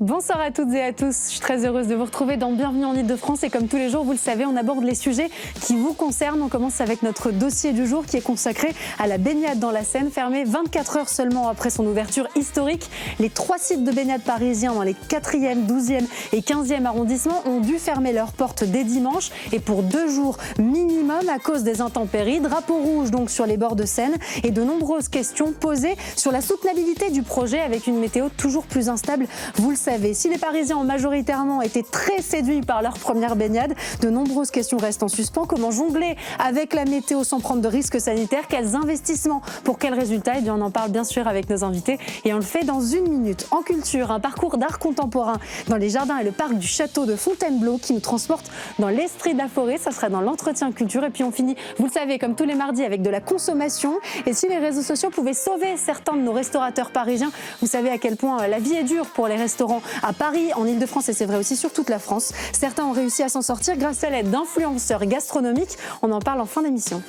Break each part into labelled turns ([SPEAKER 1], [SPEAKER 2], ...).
[SPEAKER 1] Bonsoir à toutes et à tous, je suis très heureuse de vous retrouver dans Bienvenue en Ile-de-France et comme tous les jours, vous le savez, on aborde les sujets qui vous concernent. On commence avec notre dossier du jour qui est consacré à la baignade dans la Seine, fermée 24 heures seulement après son ouverture historique. Les 3 sites de baignade parisiens dans les 4e, 12e et 15e arrondissements ont dû fermer leurs portes dès dimanche et pour 2 jours minimum à cause des intempéries. Drapeau rouge donc sur les bords de Seine et de nombreuses questions posées sur la soutenabilité du projet avec une météo toujours plus instable, vous le savez. Si les Parisiens ont majoritairement été très séduits par leur première baignade, de nombreuses questions restent en suspens. Comment jongler avec la météo sans prendre de risques sanitaires? Quels investissements? Pour quels résultats? Eh bien, on en parle bien sûr avec nos invités et on le fait dans 1 minute. En culture, un parcours d'art contemporain dans les jardins et le parc du château de Fontainebleau qui nous transporte dans l'Estrie de la Forêt. Ça sera dans l'entretien culture. Et puis on finit, vous le savez, comme tous les mardis avec de la consommation. Et si les réseaux sociaux pouvaient sauver certains de nos restaurateurs parisiens, vous savez à quel point la vie est dure pour les restaurants à Paris, en Ile-de-France et c'est vrai aussi sur toute la France. Certains ont réussi à s'en sortir grâce à l'aide d'influenceurs gastronomiques. On en parle en fin d'émission.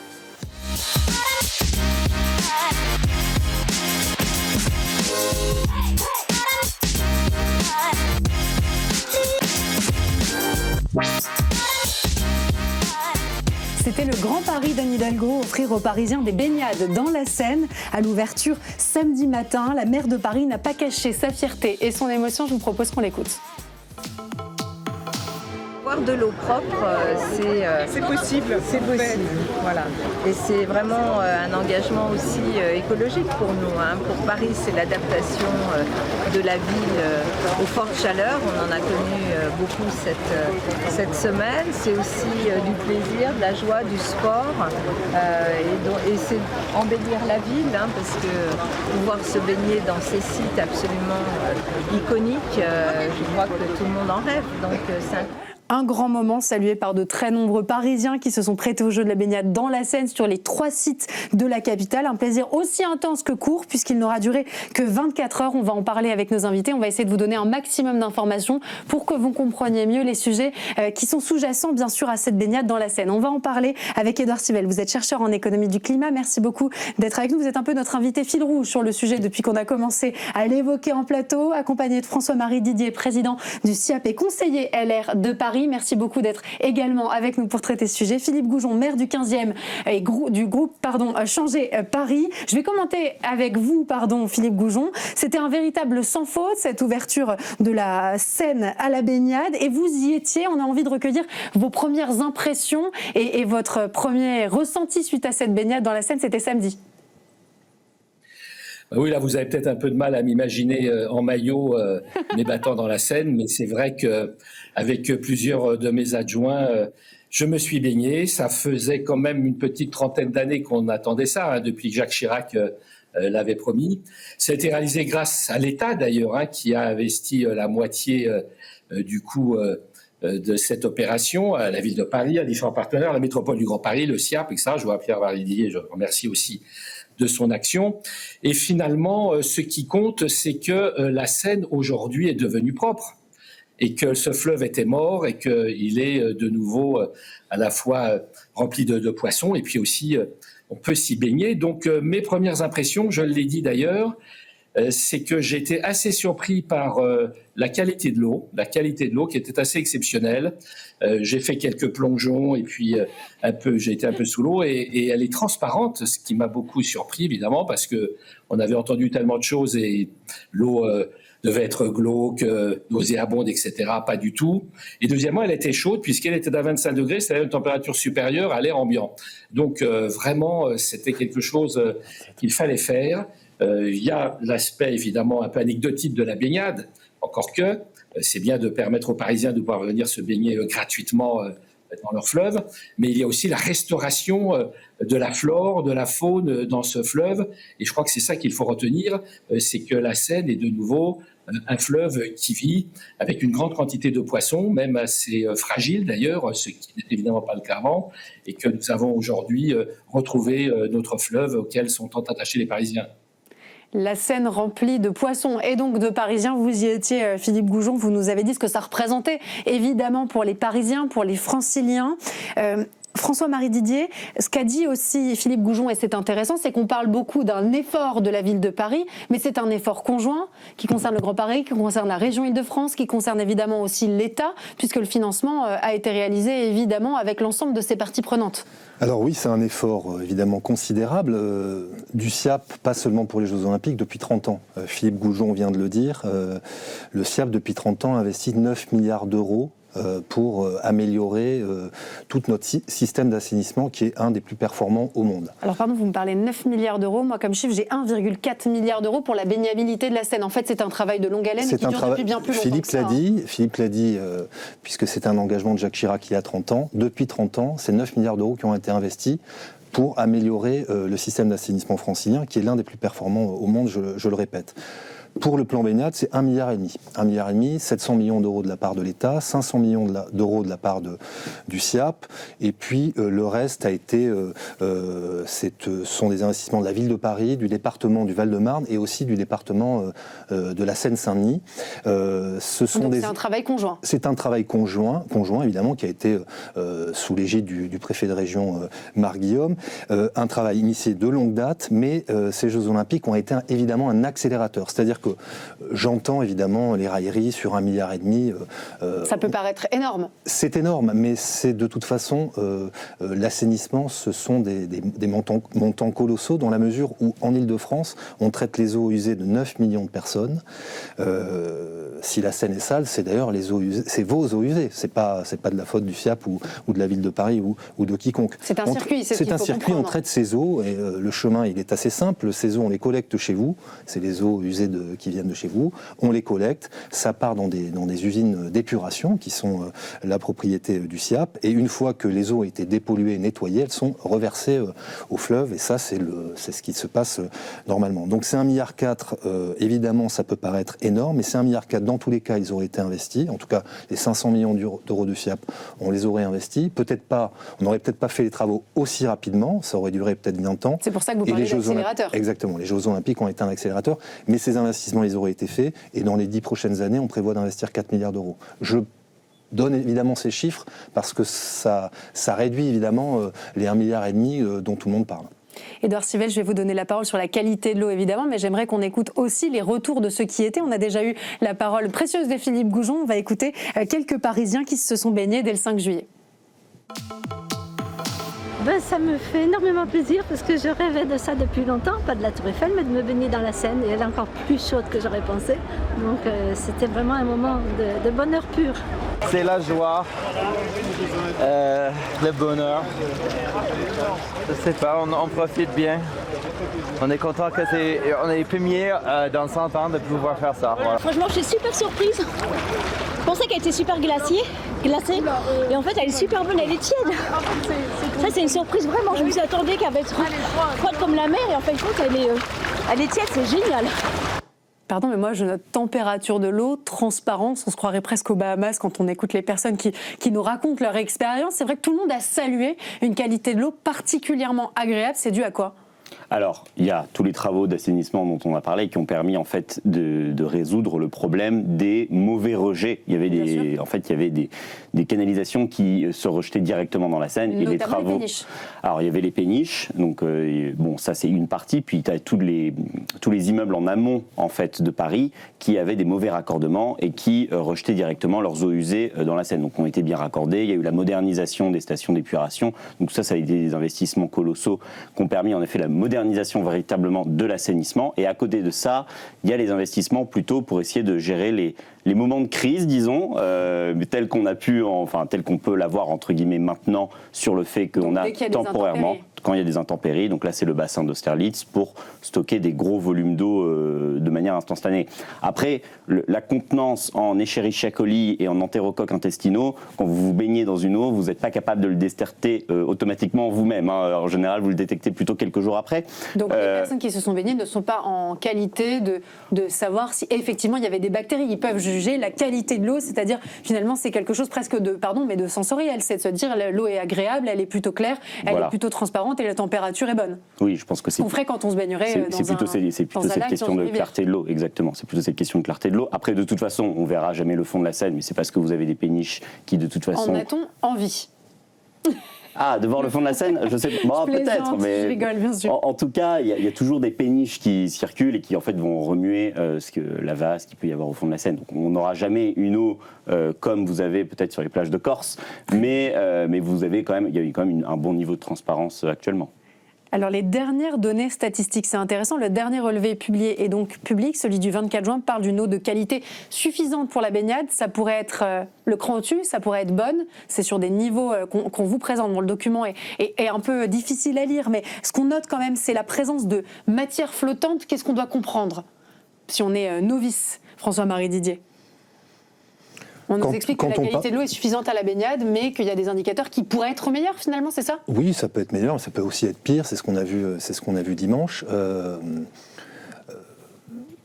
[SPEAKER 1] C'était le grand pari d'Anne Hidalgo, offrir aux Parisiens des baignades dans la Seine. À l'ouverture samedi matin, la maire de Paris n'a pas caché sa fierté et son émotion. Je vous propose qu'on l'écoute.
[SPEAKER 2] Boire de l'eau propre, c'est possible. C'est possible, voilà. Et c'est vraiment un engagement aussi écologique pour nous. Pour Paris, c'est l'adaptation de la ville aux fortes chaleurs. On en a connu beaucoup cette semaine. C'est aussi du plaisir, de la joie, du sport. Et c'est embellir la ville, parce que pouvoir se baigner dans ces sites absolument iconiques, je crois que tout le monde en rêve. Donc c'est
[SPEAKER 1] un grand moment salué par de très nombreux Parisiens qui se sont prêtés au jeu de la baignade dans la Seine sur les 3 sites de la capitale. Un plaisir aussi intense que court puisqu'il n'aura duré que 24 heures. On va en parler avec nos invités. On va essayer de vous donner un maximum d'informations pour que vous compreniez mieux les sujets qui sont sous-jacents bien sûr à cette baignade dans la Seine. On va en parler avec Édouard Sivelle. Vous êtes chercheur en économie du climat. Merci beaucoup d'être avec nous. Vous êtes un peu notre invité fil rouge sur le sujet depuis qu'on a commencé à l'évoquer en plateau, accompagné de François-Marie Didier, président du SIAP et conseiller LR de Paris. Merci beaucoup d'être également avec nous pour traiter ce sujet. Philippe Goujon, maire du 15e et du groupe Changer Paris. Je vais commenter avec vous, Philippe Goujon. C'était un véritable sans faute, cette ouverture de la Seine à la baignade. Et vous y étiez. On a envie de recueillir vos premières impressions et votre premier ressenti suite à cette baignade dans la Seine. C'était samedi.
[SPEAKER 3] Oui, là, vous avez peut-être un peu de mal à m'imaginer en maillot m'ébattant dans la Seine, mais c'est vrai qu'avec plusieurs de mes adjoints, je me suis baigné. Ça faisait quand même une petite trentaine d'années qu'on attendait ça, depuis que Jacques Chirac l'avait promis. Ça a été réalisé grâce à l'État, d'ailleurs, qui a investi la moitié du coût de cette opération, à la ville de Paris, à différents partenaires, la métropole du Grand Paris, le SIAP, etc. Je vois Pierre-Marie Didier, je remercie aussi de son action. Et finalement, ce qui compte, c'est que la Seine, aujourd'hui, est devenue propre et que ce fleuve était mort et qu'il est de nouveau à la fois rempli de poissons et puis aussi, on peut s'y baigner. Donc, mes premières impressions, je l'ai dit d'ailleurs, c'est que j'ai été assez surpris par la qualité de l'eau qui était assez exceptionnelle. J'ai fait quelques plongeons et puis j'ai été un peu sous l'eau et elle est transparente, ce qui m'a beaucoup surpris évidemment parce que on avait entendu tellement de choses et l'eau devait être glauque, nauséabonde, etc. Pas du tout. Et deuxièmement, elle était chaude puisqu'elle était à 25 degrés, c'est-à-dire une température supérieure à l'air ambiant. Donc vraiment, c'était quelque chose qu'il fallait faire. Il y a l'aspect évidemment un peu anecdotique de la baignade, encore que c'est bien de permettre aux Parisiens de pouvoir venir se baigner gratuitement dans leur fleuve, mais il y a aussi la restauration de la flore, de la faune dans ce fleuve, et je crois que c'est ça qu'il faut retenir, c'est que la Seine est de nouveau un fleuve qui vit avec une grande quantité de poissons, même assez fragiles d'ailleurs, ce qui n'est évidemment pas le cas avant, et que nous avons aujourd'hui retrouvé notre fleuve auquel sont tant attachés les Parisiens.
[SPEAKER 1] La Seine remplie de poissons et donc de Parisiens. Vous y étiez, Philippe Goujon, vous nous avez dit ce que ça représentait évidemment pour les Parisiens, pour les Franciliens. François-Marie Didier, ce qu'a dit aussi Philippe Goujon, et c'est intéressant, c'est qu'on parle beaucoup d'un effort de la ville de Paris, mais c'est un effort conjoint qui concerne le Grand Paris, qui concerne la région Île-de-France, qui concerne évidemment aussi l'État, puisque le financement a été réalisé évidemment avec l'ensemble de ses parties prenantes.
[SPEAKER 4] Alors oui, c'est un effort évidemment considérable du SIAP, pas seulement pour les Jeux Olympiques, depuis 30 ans. Philippe Goujon vient de le dire, le SIAP depuis 30 ans investit 9 milliards d'euros pour améliorer tout notre système d'assainissement qui est un des plus performants au monde.
[SPEAKER 1] Alors pardon, vous me parlez de 9 milliards d'euros. Moi, comme chiffre, j'ai 1,4 milliard d'euros pour la baignabilité de la Seine. En fait, c'est un travail de longue haleine qui dure depuis bien plus longtemps que ça.
[SPEAKER 4] Philippe l'a dit, puisque c'est un engagement de Jacques Chirac il y a 30 ans. Depuis 30 ans, c'est 9 milliards d'euros qui ont été investis pour améliorer le système d'assainissement francilien, qui est l'un des plus performants au monde, je le répète. Pour le plan baignade, c'est 1,5 milliard. 1,5 milliard, 700 millions d'euros de la part de l'État, 500 millions d'euros de la part du SIAP, et puis le reste a été, sont des investissements de la ville de Paris, du département du Val-de-Marne et aussi du département de la Seine-Saint-Denis.
[SPEAKER 1] C'est un travail conjoint.
[SPEAKER 4] C'est un travail conjoint évidemment, qui a été sous l'égide du préfet de région Marc Guillaume. Un travail initié de longue date, mais ces Jeux Olympiques ont été évidemment un accélérateur. C'est-à-dire que j'entends évidemment les railleries sur 1,5 milliard.
[SPEAKER 1] Ça peut paraître énorme.
[SPEAKER 4] C'est énorme, mais c'est de toute façon l'assainissement, ce sont des montants colossaux dans la mesure où en Île-de-France, on traite les eaux usées de 9 millions de personnes. Si la Seine est sale, c'est d'ailleurs les eaux usées, c'est vos eaux usées. C'est pas de la faute du SIAP ou de la ville de Paris ou de quiconque.
[SPEAKER 1] C'est un circuit.
[SPEAKER 4] C'est un circuit. On traite ces eaux et le chemin, il est assez simple. Ces eaux, on les collecte chez vous. C'est les eaux usées qui viennent de chez vous, on les collecte, ça part dans des usines d'épuration qui sont la propriété du SIAP, et une fois que les eaux ont été dépolluées et nettoyées, elles sont reversées au fleuve, et ça c'est ce qui se passe normalement. Donc c'est 1,4 milliard, évidemment ça peut paraître énorme, mais c'est 1,4 milliard, dans tous les cas ils auraient été investis, en tout cas les 500 millions d'euros du SIAP, on les aurait investis, on n'aurait peut-être pas fait les travaux aussi rapidement, ça aurait duré peut-être 20 ans.
[SPEAKER 1] C'est pour ça que vous parlez d'accélérateur.
[SPEAKER 4] Exactement, les Jeux Olympiques ont été un accélérateur, mais ces investissements ils auraient été faits, et dans les 10 prochaines années, on prévoit d'investir 4 milliards d'euros. Je donne évidemment ces chiffres parce que ça réduit évidemment les 1,5 milliard dont tout le monde parle.
[SPEAKER 1] Édouard Stivell, je vais vous donner la parole sur la qualité de l'eau évidemment, mais j'aimerais qu'on écoute aussi les retours de ceux qui étaient. On a déjà eu la parole précieuse de Philippe Goujon, on va écouter quelques Parisiens qui se sont baignés dès le 5 juillet.
[SPEAKER 5] Ça me fait énormément plaisir parce que je rêvais de ça depuis longtemps, pas de la Tour Eiffel, mais de me baigner dans la Seine, et elle est encore plus chaude que j'aurais pensé. Donc c'était vraiment un moment de bonheur pur.
[SPEAKER 6] C'est la joie, le bonheur. Je sais pas, on profite bien. On est content que on est les premiers dans 100 ans de pouvoir faire ça. Voilà.
[SPEAKER 7] Franchement, je suis super surprise. Je pensais qu'elle était super glacée, et en fait elle est super bonne, elle est tiède. Ça c'est une surprise vraiment, je me suis attendue qu'elle va être froide comme la mer, et en fait elle est tiède, c'est génial.
[SPEAKER 1] Pardon, mais moi je note température de l'eau, transparence, on se croirait presque aux Bahamas quand on écoute les personnes qui nous racontent leur expérience. C'est vrai que tout le monde a salué une qualité de l'eau particulièrement agréable, c'est dû à quoi ?
[SPEAKER 8] Alors, il y a tous les travaux d'assainissement dont on a parlé qui ont permis en fait de résoudre le problème des mauvais rejets. Il y avait des canalisations qui se rejetaient directement dans la Seine, et les travaux. Les péniches. Alors, il y avait les péniches, donc ça c'est une partie. Puis tu as tous les immeubles en amont en fait de Paris qui avaient des mauvais raccordements et qui rejetaient directement leurs eaux usées dans la Seine. Donc, ont été bien raccordés. Il y a eu la modernisation des stations d'épuration. Donc ça a été des investissements colossaux qui ont permis en effet la modernisation véritablement de l'assainissement. Et à côté de ça, il y a les investissements plutôt pour essayer de gérer les moments de crise, disons, tels qu'on peut l'avoir entre guillemets maintenant, sur le fait qu'on a temporairement, quand il y a des intempéries, donc là c'est le bassin d'Austerlitz pour stocker des gros volumes d'eau de manière instantanée. Après, la contenance en Escherichia coli et en entérocoques intestinaux, quand vous vous baignez dans une eau, vous n'êtes pas capable de le désterter automatiquement vous-même. Hein. En général, vous le détectez plutôt quelques jours après.
[SPEAKER 1] Donc les personnes qui se sont baignées ne sont pas en qualité de savoir si effectivement il y avait des bactéries. Ils peuvent juger la qualité de l'eau, c'est-à-dire finalement c'est quelque chose presque de sensoriel, c'est de se dire l'eau est agréable, elle est plutôt claire, elle est plutôt transparente et la température est bonne.
[SPEAKER 8] Oui, je pense que c'est.
[SPEAKER 1] On ferait quand on se baignerait
[SPEAKER 8] c'est plutôt cette question de clarté de l'eau, exactement. C'est plutôt cette question de clarté de l'eau. Après, de toute façon, on verra jamais le fond de la Seine, mais c'est parce que vous avez des péniches qui, de toute façon.
[SPEAKER 1] En a-t-on envie ?
[SPEAKER 8] Ah, de voir le fond de la Seine, je sais pas, peut-être, mais
[SPEAKER 1] je rigole, bien sûr.
[SPEAKER 8] En tout cas, il y a toujours des péniches qui circulent et qui en fait vont remuer la vase qu'il peut y avoir au fond de la Seine. Donc on n'aura jamais une eau comme vous avez peut-être sur les plages de Corse, mais vous avez il y a quand même un bon niveau de transparence actuellement.
[SPEAKER 1] Alors les dernières données statistiques, c'est intéressant. Le dernier relevé publié est donc public, celui du 24 juin, parle d'une eau de qualité suffisante pour la baignade. Ça pourrait être le cran au-dessus, ça pourrait être bonne. C'est sur des niveaux qu'on vous présente dans le document et un peu difficile à lire. Mais ce qu'on note quand même, c'est la présence de matière flottante. Qu'est-ce qu'on doit comprendre si on est novice, François-Marie Didier? On nous explique que la qualité de l'eau est suffisante à la baignade, mais qu'il y a des indicateurs qui pourraient être meilleurs finalement, c'est ça?
[SPEAKER 4] Oui, ça peut être meilleur, ça peut aussi être pire, c'est ce qu'on a vu dimanche.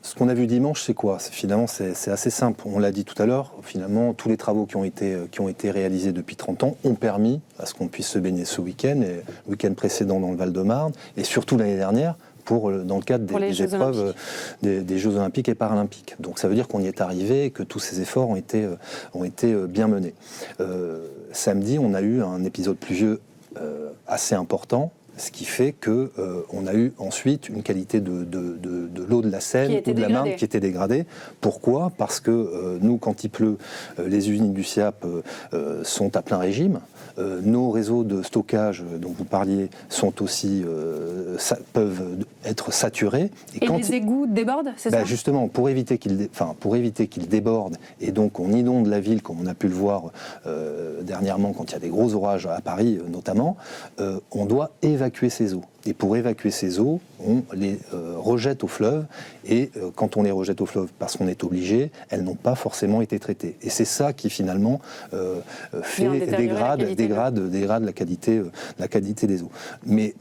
[SPEAKER 4] Ce qu'on a vu dimanche, c'est quoi? Finalement, c'est assez simple. On l'a dit tout à l'heure, finalement, tous les travaux qui ont été réalisés depuis 30 ans ont permis à ce qu'on puisse se baigner ce week-end, et le week-end précédent dans le Val-de-Marne, et surtout l'année dernière, dans le cadre des épreuves des Jeux Olympiques et Paralympiques. Donc ça veut dire qu'on y est arrivé et que tous ces efforts ont été bien menés. Samedi, on a eu un épisode pluvieux assez important, ce qui fait qu'on a eu ensuite une qualité de l'eau de la Seine ou de la Marne qui était dégradée. Pourquoi? Parce que nous, quand il pleut, les usines du SIAP sont à plein régime. Nos réseaux de stockage dont vous parliez sont aussi, peuvent être saturés.
[SPEAKER 1] Et les égouts débordent, c'est ça?
[SPEAKER 4] Justement, pour éviter qu'ils débordent, et donc on inonde la ville, comme on a pu le voir dernièrement quand il y a des gros orages à Paris notamment, on doit évacuer ces eaux. Et pour évacuer ces eaux, on les rejette au fleuve. Et quand on les rejette au fleuve, parce qu'on est obligé, elles n'ont pas forcément été traitées. Et c'est ça qui finalement dégrade la qualité des eaux. Mais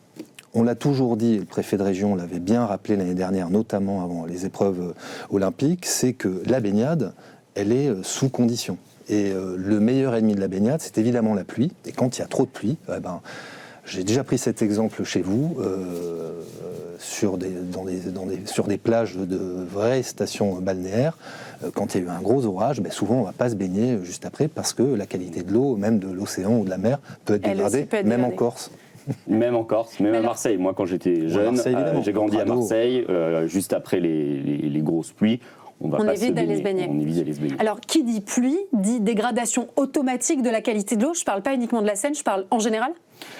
[SPEAKER 4] on l'a toujours dit, et le préfet de région l'avait bien rappelé l'année dernière, notamment avant les épreuves olympiques, c'est que la baignade, elle est sous condition. Et le meilleur ennemi de la baignade, c'est évidemment la pluie. Et quand il y a trop de pluie, j'ai déjà pris cet exemple chez vous, sur des plages de vraies stations balnéaires. Quand il y a eu un gros orage, souvent on ne va pas se baigner juste après parce que la qualité de l'eau, même de l'océan ou de la mer, peut être dégradée, même en Corse.
[SPEAKER 8] Même en Corse, même à Marseille. Moi, quand j'étais jeune, j'ai grandi à Marseille, juste après les grosses pluies. On évite d'aller se baigner.
[SPEAKER 1] Alors, qui dit pluie, dit dégradation automatique de la qualité de l'eau. Je ne parle pas uniquement de la Seine, je parle en général.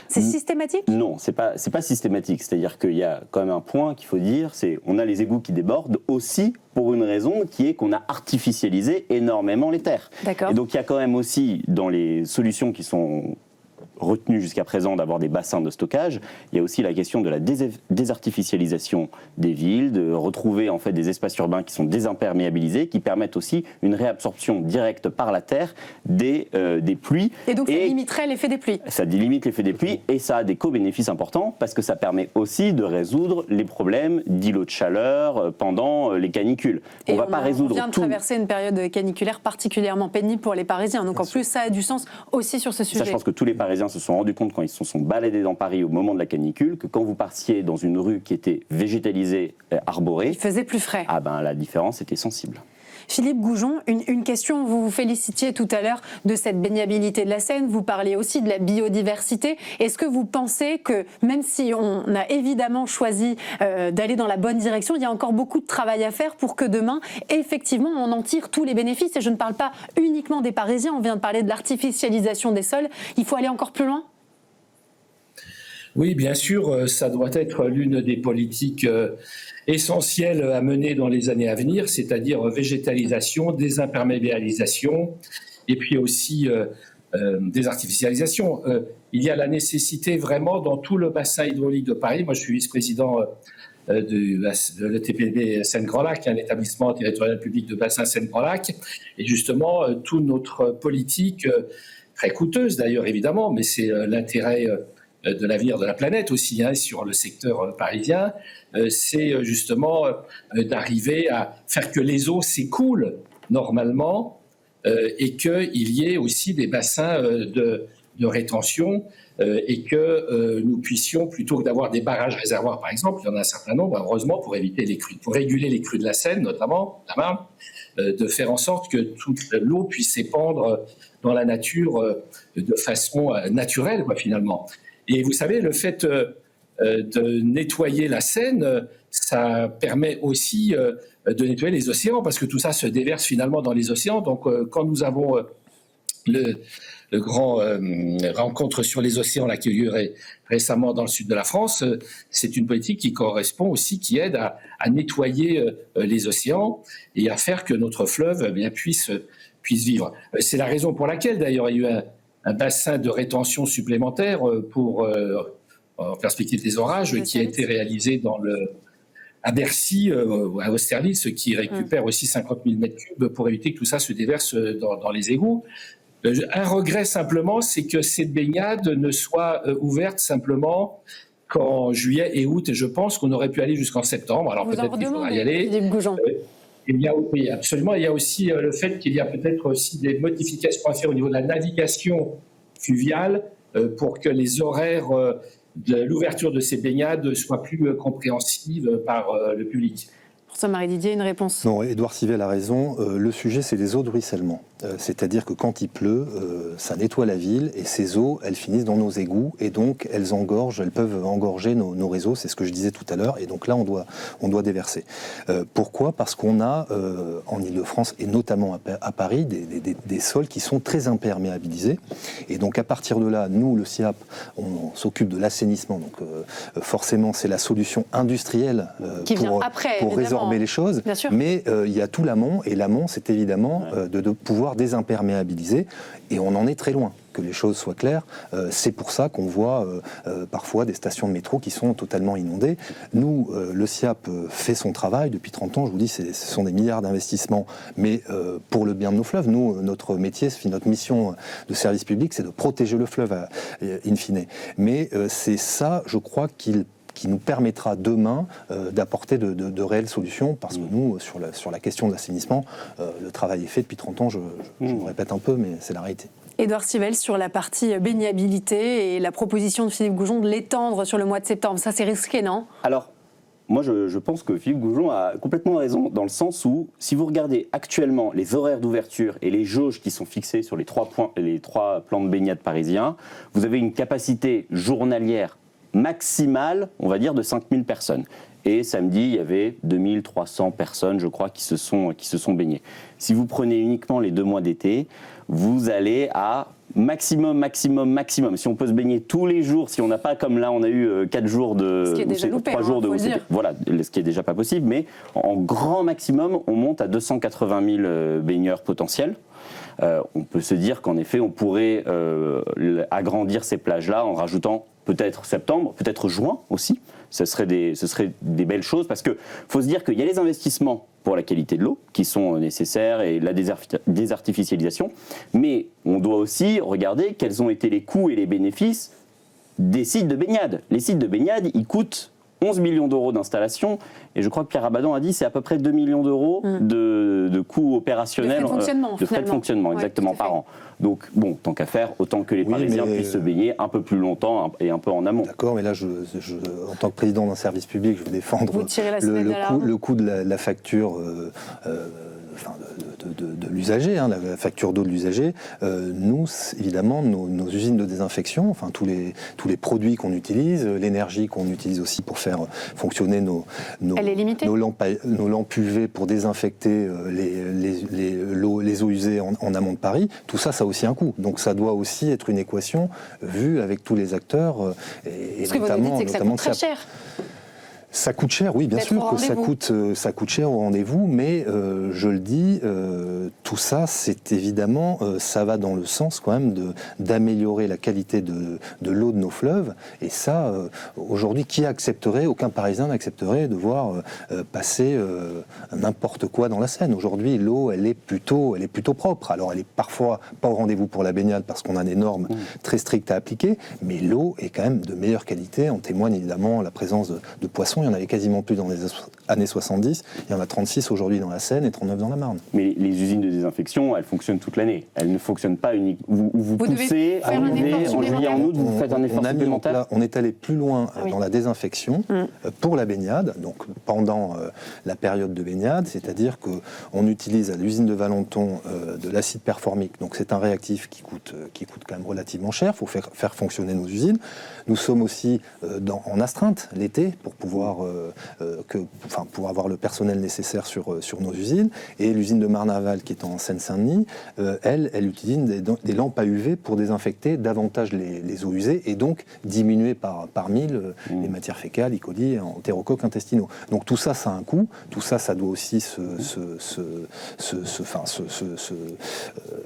[SPEAKER 1] C'est systématique?
[SPEAKER 8] Non, c'est pas systématique. C'est-à-dire qu'il y a quand même un point qu'il faut dire, c'est on a les égouts qui débordent aussi pour une raison qui est qu'on a artificialisé énormément les terres.
[SPEAKER 1] D'accord.
[SPEAKER 8] Et donc il y a quand même aussi dans les solutions qui sont retenu jusqu'à présent d'avoir des bassins de stockage, il y a aussi la question de la désartificialisation des villes, de retrouver en fait des espaces urbains qui sont désimperméabilisés, qui permettent aussi une réabsorption directe par la terre des pluies.
[SPEAKER 1] Et donc ça limiterait l'effet des pluies.
[SPEAKER 8] Ça limite l'effet des pluies et ça a des co-bénéfices importants parce que ça permet aussi de résoudre les problèmes d'îlots de chaleur pendant les canicules. On
[SPEAKER 1] vient de traverser une période caniculaire particulièrement pénible pour les Parisiens, donc en plus ça a du sens aussi sur ce sujet.
[SPEAKER 8] Ça, je pense que tous les Parisiens se sont rendus compte quand ils se sont baladés dans Paris au moment de la canicule que quand vous partiez dans une rue qui était végétalisée, arborée,
[SPEAKER 1] il faisait plus frais.
[SPEAKER 8] La différence était sensible.
[SPEAKER 1] Philippe Goujon, une question, vous vous félicitiez tout à l'heure de cette baignabilité de la Seine, vous parliez aussi de la biodiversité. Est-ce que vous pensez que, même si on a évidemment choisi d'aller dans la bonne direction, il y a encore beaucoup de travail à faire pour que demain, effectivement, on en tire tous les bénéfices? Et je ne parle pas uniquement des Parisiens, on vient de parler de l'artificialisation des sols, il faut aller encore plus loin?
[SPEAKER 3] Oui, bien sûr, ça doit être l'une des politiques essentielles à mener dans les années à venir, c'est-à-dire végétalisation, désimperméabilisation et puis aussi désartificialisation. Il y a la nécessité vraiment dans tout le bassin hydraulique de Paris. Moi, je suis vice-président de l'ETPB Seine-Grand Lac, un établissement territorial public de bassin Seine-Grand Lac. Et justement, toute notre politique, très coûteuse d'ailleurs évidemment, mais c'est l'intérêt de l'avenir de la planète aussi, sur le secteur parisien, c'est justement d'arriver à faire que les eaux s'écoulent normalement et qu'il y ait aussi des bassins de rétention et que nous puissions, plutôt que d'avoir des barrages réservoirs par exemple, il y en a un certain nombre, heureusement, pour éviter les crues, pour réguler les crues de la Seine notamment, la Marne, de faire en sorte que toute l'eau puisse s'épandre dans la nature de façon naturelle finalement. Et vous savez, le fait de nettoyer la Seine, ça permet aussi de nettoyer les océans, parce que tout ça se déverse finalement dans les océans. Donc quand nous avons le grand rencontre sur les océans là, qui a eu lieu récemment dans le sud de la France, c'est une politique qui correspond aussi, qui aide à nettoyer les océans et à faire que notre fleuve puisse vivre. C'est la raison pour laquelle d'ailleurs il y a eu un bassin de rétention supplémentaire en perspective des orages qui a été réalisé à Bercy, à Austerlitz, qui récupère aussi 50 000 m3 pour éviter que tout ça se déverse dans les égouts. Un regret simplement, c'est que cette baignade ne soit ouverte simplement qu'en juillet et août, et je pense qu'on aurait pu aller jusqu'en septembre. Alors peut-être qu'il faudra y aller. Oui, absolument. Il y a aussi le fait qu'il y a peut-être aussi des modifications à faire au niveau de la navigation fluviale pour que les horaires de l'ouverture de ces baignades soient plus compréhensibles par le public.
[SPEAKER 1] Pour ça, Marie Didier, une réponse.
[SPEAKER 4] Non, Édouard Civel a raison. Le sujet, c'est les eaux de ruissellement. C'est-à-dire que quand il pleut, ça nettoie la ville et ces eaux, elles finissent dans nos égouts et donc elles peuvent engorger nos réseaux. C'est ce que je disais tout à l'heure. Et donc là, on doit déverser. Pourquoi ? Parce qu'on a en Ile-de-France et notamment à Paris des sols qui sont très imperméabilisés. Et donc à partir de là, nous, le SIAP, on s'occupe de l'assainissement. Donc forcément, c'est la solution industrielle pour résorber les choses. Mais il y a tout l'amont et l'amont, c'est évidemment de pouvoir désimperméabiliser, et on en est très loin, que les choses soient claires. C'est pour ça qu'on voit parfois des stations de métro qui sont totalement inondées. Nous, le SIAP fait son travail depuis 30 ans, je vous dis, ce sont des milliards d'investissements, mais pour le bien de nos fleuves. Nous, notre métier, notre mission de service public, c'est de protéger le fleuve in fine. Mais c'est ça, je crois, qui nous permettra demain d'apporter de réelles solutions, parce que nous, sur la question de l'assainissement, le travail est fait depuis 30 ans, je me répète un peu, mais c'est la réalité.
[SPEAKER 1] Édouard Civel, sur la partie baignabilité et la proposition de Philippe Goujon de l'étendre sur le mois de septembre, ça c'est risqué, non ?
[SPEAKER 8] Alors, moi je pense que Philippe Goujon a complètement raison, dans le sens où, si vous regardez actuellement les horaires d'ouverture et les jauges qui sont fixées sur les trois plans de baignade parisiens, vous avez une capacité journalière maximale, on va dire, de 5000 personnes. Et samedi, il y avait 2300 personnes, je crois, qui se sont baignées. Si vous prenez uniquement les 2 mois d'été, vous allez à maximum. Si on peut se baigner tous les jours, si on n'a pas, comme là, on a eu 4 jours de...
[SPEAKER 1] Ce qui est déjà loupé,
[SPEAKER 8] 3 jours de... Voilà, ce qui est déjà pas possible, mais en grand maximum, on monte à 280 000 baigneurs potentiels. On peut se dire qu'en effet, on pourrait agrandir ces plages-là en rajoutant peut-être septembre, peut-être juin aussi. Ce serait des belles choses, parce qu'il faut se dire qu'il y a les investissements pour la qualité de l'eau qui sont nécessaires et la désartificialisation, mais on doit aussi regarder quels ont été les coûts et les bénéfices des sites de baignade. Les sites de baignade, ils coûtent 11 millions d'euros d'installation, et je crois que Pierre Abadan a dit c'est à peu près 2 millions d'euros de coûts opérationnels,
[SPEAKER 1] de frais de fonctionnement
[SPEAKER 8] exactement, par an. Donc bon, tant qu'à faire, autant que les Parisiens puissent se baigner un peu plus longtemps et un peu en amont.
[SPEAKER 4] D'accord, mais là, en tant que président d'un service public, je veux défendre le coût de la facture de l'usager, la facture d'eau de l'usager. Nous, évidemment, nos usines de désinfection, enfin tous les produits qu'on utilise, l'énergie qu'on utilise aussi pour faire fonctionner nos lampes UV pour désinfecter les eaux usées en amont de Paris, tout ça, ça a aussi un coût. Donc ça doit aussi être une équation vue avec tous les acteurs.
[SPEAKER 1] Ce que vous nous dites, c'est que ça coûte très cher.
[SPEAKER 4] Ça coûte cher, oui, bien sûr que ça coûte cher au rendez-vous, mais je le dis, tout ça, c'est évidemment, ça va dans le sens quand même d'améliorer la qualité de l'eau de nos fleuves. Et ça, aujourd'hui, aucun Parisien n'accepterait de voir passer n'importe quoi dans la Seine. Aujourd'hui, l'eau, elle est plutôt propre. Alors, elle est parfois pas au rendez-vous pour la baignade parce qu'on a des normes très strictes à appliquer, mais l'eau est quand même de meilleure qualité. En témoigne évidemment la présence de poissons il y en avait quasiment plus dans les années 70, il y en a 36 aujourd'hui dans la Seine et 39 dans la Marne.
[SPEAKER 8] Mais les usines de désinfection, elles fonctionnent toute l'année. Elles ne fonctionnent pas uniquement. Vous poussez à arriver en juillet, en août, vous faites un effort supplémentaire.
[SPEAKER 4] On est allé plus loin dans la désinfection pour la baignade, donc pendant la période de baignade, c'est-à-dire qu'on utilise à l'usine de Valenton de l'acide performique, donc c'est un réactif qui coûte quand même relativement cher, il faut faire fonctionner nos usines. Nous sommes aussi en astreinte l'été pour pouvoir avoir le personnel nécessaire sur nos usines. Et l'usine de Marne-Aval, qui est en Seine-Saint-Denis, elle utilise des lampes à UV pour désinfecter davantage les eaux usées et donc diminuer par 1000 les matières fécales, E. coli et entérocoques intestinaux. Donc tout ça, ça a un coût. Tout ça, ça doit aussi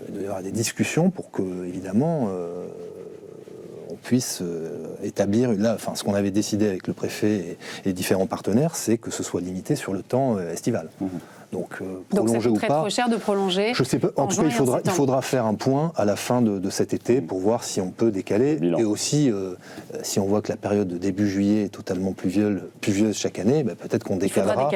[SPEAKER 4] il y aura des discussions pour que, évidemment, on puisse établir, ce qu'on avait décidé avec le préfet et différents partenaires, c'est que ce soit limité sur le temps estival. Donc prolonger ou pas.
[SPEAKER 1] Ça coûterait trop cher de prolonger.
[SPEAKER 4] Je sais pas. En tout cas, il faudra faire un point à la fin de cet été pour voir si on peut décaler. Et aussi, si on voit que la période de début juillet est totalement pluvieuse chaque année, peut-être qu'on décalera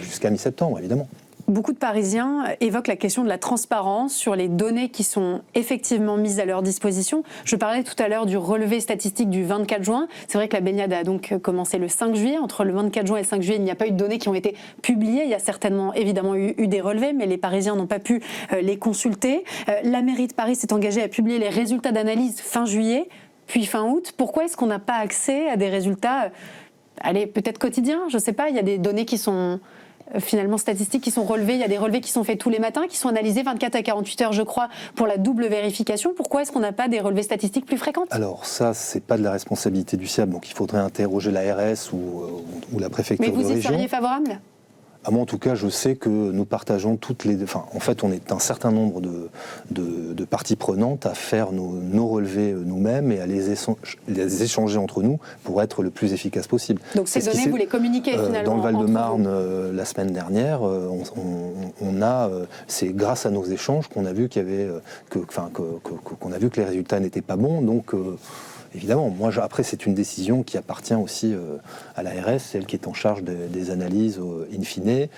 [SPEAKER 4] jusqu'à mi-septembre, évidemment.
[SPEAKER 1] Beaucoup de Parisiens évoquent la question de la transparence sur les données qui sont effectivement mises à leur disposition. Je parlais tout à l'heure du relevé statistique du 24 juin. C'est vrai que la baignade a donc commencé le 5 juillet. Entre le 24 juin et le 5 juillet, il n'y a pas eu de données qui ont été publiées. Il y a certainement, évidemment, eu des relevés, mais les Parisiens n'ont pas pu les consulter. La mairie de Paris s'est engagée à publier les résultats d'analyse fin juillet, puis fin août. Pourquoi est-ce qu'on n'a pas accès à des résultats, peut-être quotidiens? Je ne sais pas, il y a des données qui sont finalement statistiques qui sont relevées, il y a des relevés qui sont faits tous les matins, qui sont analysés 24 à 48 heures, je crois, pour la double vérification. Pourquoi est-ce qu'on n'a pas des relevés statistiques plus fréquentes? Alors
[SPEAKER 4] ça, c'est pas de la responsabilité du SIAB, donc il faudrait interroger l'ARS ou la préfecture de région.
[SPEAKER 1] Mais vous y seriez favorable?
[SPEAKER 4] Moi, en tout cas, je sais que nous partageons toutes les... en fait, on est un certain nombre de parties prenantes à faire nos relevés nous-mêmes et à les échanger entre nous pour être le plus efficace possible.
[SPEAKER 1] Donc ces données, vous les communiquez finalement
[SPEAKER 4] dans le Val-de-Marne, la semaine dernière, c'est grâce à nos échanges qu'on a vu qu'on a vu que les résultats n'étaient pas bons. Donc... évidemment, après, c'est une décision qui appartient aussi à l'ARS, celle qui est en charge des analyses in fine.
[SPEAKER 1] Mais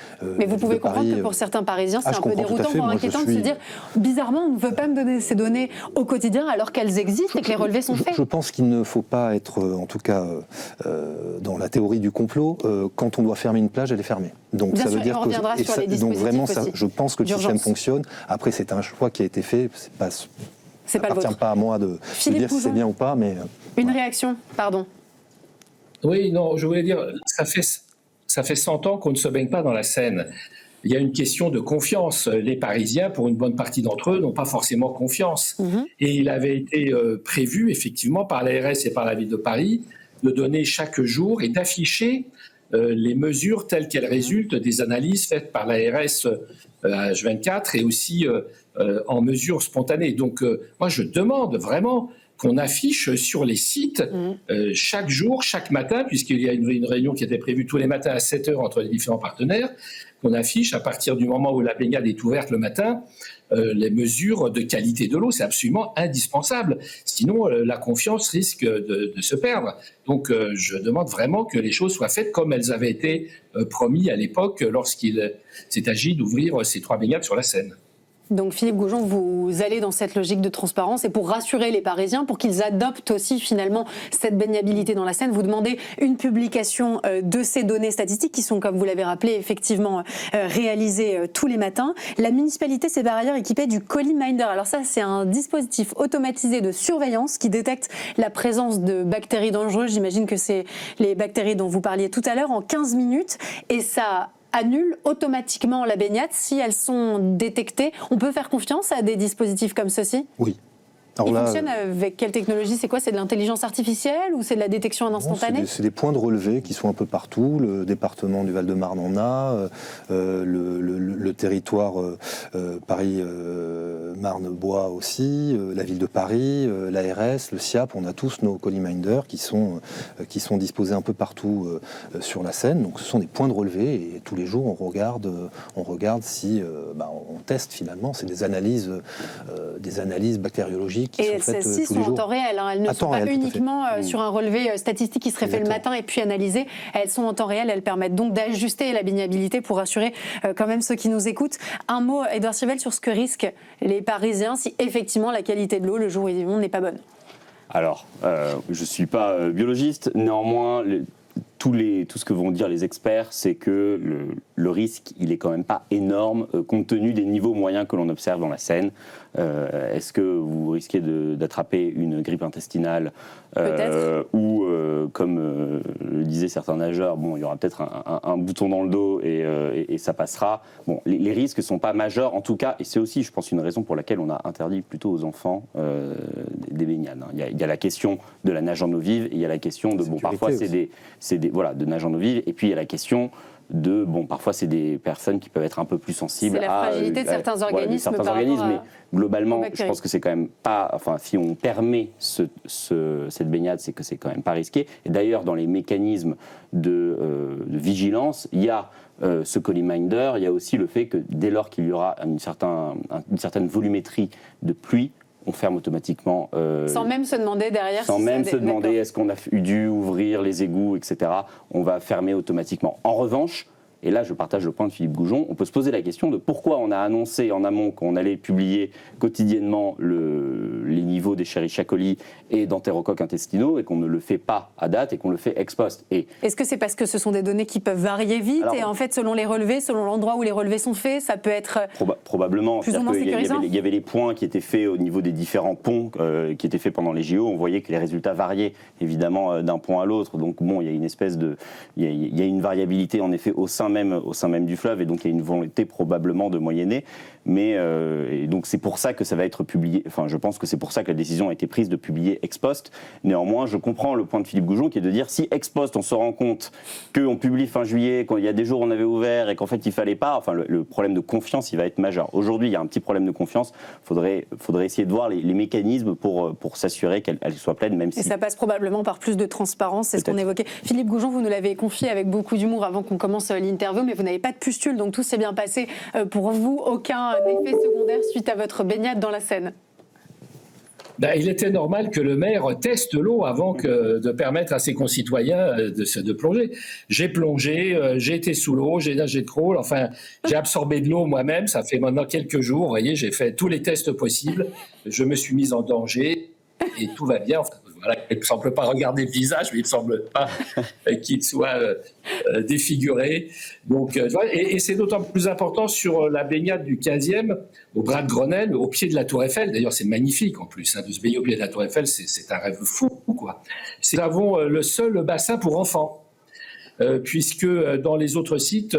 [SPEAKER 1] vous pouvez comprendre que pour certains Parisiens, c'est un peu déroutant, voire inquiétant de se dire, bizarrement, on ne veut pas me donner ces données au quotidien alors qu'elles existent et que les relevés sont faits.
[SPEAKER 4] Je pense qu'il ne faut pas être, en tout cas, dans la théorie du complot. Quand on doit fermer une plage, elle est fermée. Donc
[SPEAKER 1] bien
[SPEAKER 4] ça
[SPEAKER 1] sûr,
[SPEAKER 4] veut dire
[SPEAKER 1] on reviendra sur les dispositifs
[SPEAKER 4] donc vraiment,
[SPEAKER 1] aussi,
[SPEAKER 4] je pense que le système fonctionne. Après, c'est un choix qui a été fait. Ça n'appartient pas à moi de dire si c'est bien ou pas, mais...
[SPEAKER 1] Une réaction, pardon.
[SPEAKER 3] Oui, non, je voulais dire, ça fait 100 ans qu'on ne se baigne pas dans la Seine. Il y a une question de confiance. Les Parisiens, pour une bonne partie d'entre eux, n'ont pas forcément confiance. Et il avait été prévu, effectivement, par l'ARS et par la ville de Paris, de donner chaque jour et d'afficher les mesures telles qu'elles résultent des analyses faites par l'ARS H24 et aussi en mesures spontanées. Donc, moi, je demande vraiment qu'on affiche sur les sites chaque jour, chaque matin, puisqu'il y a une réunion qui était prévue tous les matins à 7h entre les différents partenaires, qu'on affiche à partir du moment où la baignade est ouverte le matin, les mesures de qualité de l'eau. C'est absolument indispensable. Sinon, la confiance risque de se perdre. Donc, je demande vraiment que les choses soient faites comme elles avaient été promises à l'époque lorsqu'il s'est agi d'ouvrir ces 3 baignades sur la Seine.
[SPEAKER 1] Donc Philippe Goujon, vous allez dans cette logique de transparence et pour rassurer les Parisiens, pour qu'ils adoptent aussi finalement cette baignabilité dans la Seine, vous demandez une publication de ces données statistiques qui sont, comme vous l'avez rappelé, effectivement réalisées tous les matins. La municipalité s'est par ailleurs équipée du Coli-Minder. Alors ça, c'est un dispositif automatisé de surveillance qui détecte la présence de bactéries dangereuses. J'imagine que c'est les bactéries dont vous parliez tout à l'heure en 15 minutes et ça annule automatiquement la baignade si elles sont détectées. On peut faire confiance à des dispositifs comme ceux-ci?
[SPEAKER 4] Oui.
[SPEAKER 1] Alors il fonctionne avec quelle technologie? C'est quoi? C'est de l'intelligence artificielle ou c'est de la détection en instantané?
[SPEAKER 4] C'est des points de relevé qui sont un peu partout. Le département du Val-de-Marne en a, le territoire Paris Marne-Bois aussi, la ville de Paris, l'ARS, le SIAP, on a tous nos coliminders qui sont disposés un peu partout sur la Seine. Donc ce sont des points de relevée et tous les jours on regarde si on teste finalement. C'est des analyses bactériologiques qui sont faites tous les jours. Et celles-ci sont
[SPEAKER 1] en temps réel, elles ne sont pas uniquement sur un relevé statistique qui serait fait le matin et puis analysé. Elles sont en temps réel, elles permettent donc d'ajuster la baignabilité pour rassurer quand même ceux qui nous écoutent. Un mot, Édouard Chivelle, sur ce que risquent les Parisiens si effectivement la qualité de l'eau le jour où ils y vont n'est pas bonne.
[SPEAKER 8] Alors, je ne suis pas biologiste, néanmoins, tout ce que vont dire les experts, c'est que le risque, il est quand même pas énorme compte tenu des niveaux moyens que l'on observe dans la Seine. Est-ce que vous risquez d'attraper une grippe intestinale ou, comme le disaient certains nageurs, il y aura peut-être un bouton dans le dos et ça passera. Bon, les risques ne sont pas majeurs en tout cas, et c'est aussi, je pense, une raison pour laquelle on a interdit plutôt aux enfants des baignades. Il y a la question de la nage en eau vive et il y a la question de, parfois c'est des de nage en eau vive, et puis il y a la question de, parfois c'est des personnes qui peuvent être un peu plus sensibles
[SPEAKER 1] à la fragilité de certains organismes.
[SPEAKER 8] Mais globalement, je pense que c'est quand même pas, si on permet cette baignade, c'est que c'est quand même pas risqué. Et d'ailleurs, dans les mécanismes de vigilance, il y a ce coliminder, il y a aussi le fait que dès lors qu'il y aura une certaine volumétrie de pluie, on ferme automatiquement.
[SPEAKER 1] Sans même se demander derrière.
[SPEAKER 8] Sans même se demander est-ce qu'on a dû ouvrir les égouts, etc. On va fermer automatiquement. En revanche, et là je partage le point de Philippe Goujon, on peut se poser la question de pourquoi on a annoncé en amont qu'on allait publier quotidiennement les niveaux d'Escherichia coli et d'entérocoques intestinaux et qu'on ne le fait pas à date et qu'on le fait ex post.
[SPEAKER 1] Est-ce que c'est parce que ce sont des données qui peuvent varier vite et en fait selon les relevés, selon l'endroit où les relevés sont faits, ça peut être
[SPEAKER 8] probablement
[SPEAKER 1] plus ou moins sécurisant.
[SPEAKER 8] Il y avait les points qui étaient faits au niveau des différents ponts qui étaient faits pendant les JO, on voyait que les résultats variaient évidemment d'un pont à l'autre, donc il y a une espèce de il y a une variabilité en effet au sein même du fleuve, et donc il y a une volonté probablement de moyenner, mais et donc c'est pour ça que ça va être publié, je pense que c'est pour ça que la décision a été prise de publier ex post. Néanmoins, je comprends le point de Philippe Goujon qui est de dire si ex post on se rend compte qu'on publie fin juillet, qu'il y a des jours où on avait ouvert et qu'en fait il fallait pas, le problème de confiance il va être majeur. Aujourd'hui il y a un petit problème de confiance, faudrait essayer de voir les mécanismes pour s'assurer qu'elle soit pleine, même si...
[SPEAKER 1] Et ça passe probablement par plus de transparence, c'est ce qu'on évoquait. Philippe Goujon, vous nous l'avez confié avec beaucoup d'humour avant qu'on commence l'interview, mais vous n'avez pas de pustule, donc tout s'est bien passé pour vous, aucun effet secondaire suite à votre baignade dans la Seine.
[SPEAKER 3] Il était normal que le maire teste l'eau avant de permettre à ses concitoyens de plonger. J'ai plongé, j'ai été sous l'eau, j'ai nagé de crawl, j'ai absorbé de l'eau moi-même, ça fait maintenant quelques jours, vous voyez, j'ai fait tous les tests possibles, je me suis mis en danger et tout va bien. Il ne me semble pas regarder le visage, mais il ne me semble pas qu'il soit défiguré. Donc, et c'est d'autant plus important sur la baignade du 15e, au bras de Grenelle, au pied de la Tour Eiffel. D'ailleurs, c'est magnifique en plus, de se baigner au pied de la Tour Eiffel, c'est un rêve fou, quoi. Nous avons le seul bassin pour enfants, puisque dans les autres sites,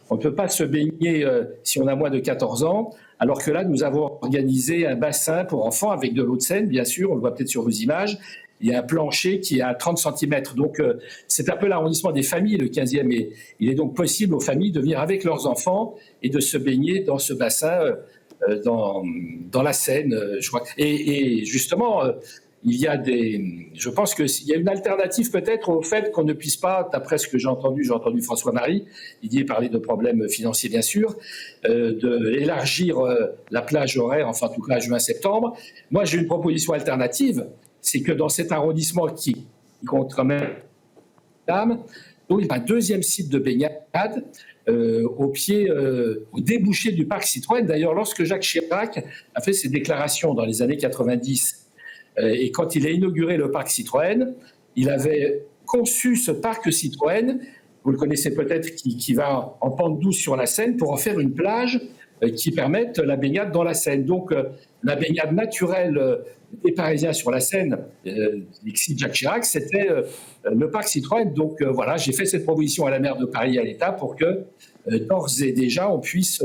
[SPEAKER 3] on ne peut pas se baigner si on a moins de 14 ans. Alors que là, nous avons organisé un bassin pour enfants avec de l'eau de Seine, bien sûr, on le voit peut-être sur vos images. Il y a un plancher qui est à 30 cm. Donc, c'est un peu l'arrondissement des familles, le 15e. Et il est donc possible aux familles de venir avec leurs enfants et de se baigner dans ce bassin, dans la Seine, je crois. Et justement, je pense qu'il y a une alternative peut-être au fait qu'on ne puisse pas, d'après ce que j'ai entendu François-Marie, il parlait de problèmes financiers bien sûr, d'élargir la plage horaire, en tout cas juin-septembre. Moi j'ai une proposition alternative, c'est que dans cet arrondissement qui compte quand même, il y a un deuxième site de baignade au débouché du parc Citroën. D'ailleurs, lorsque Jacques Chirac a fait ses déclarations dans les années 90, et quand il a inauguré le parc Citroën, il avait conçu ce parc Citroën, vous le connaissez peut-être, qui va en pente douce sur la Seine pour en faire une plage qui permette la baignade dans la Seine. Donc la baignade naturelle des Parisiens sur la Seine, l'excite Jacques Chirac, c'était le parc Citroën. Donc voilà, j'ai fait cette proposition à la maire de Paris et à l'État pour que d'ores et déjà on puisse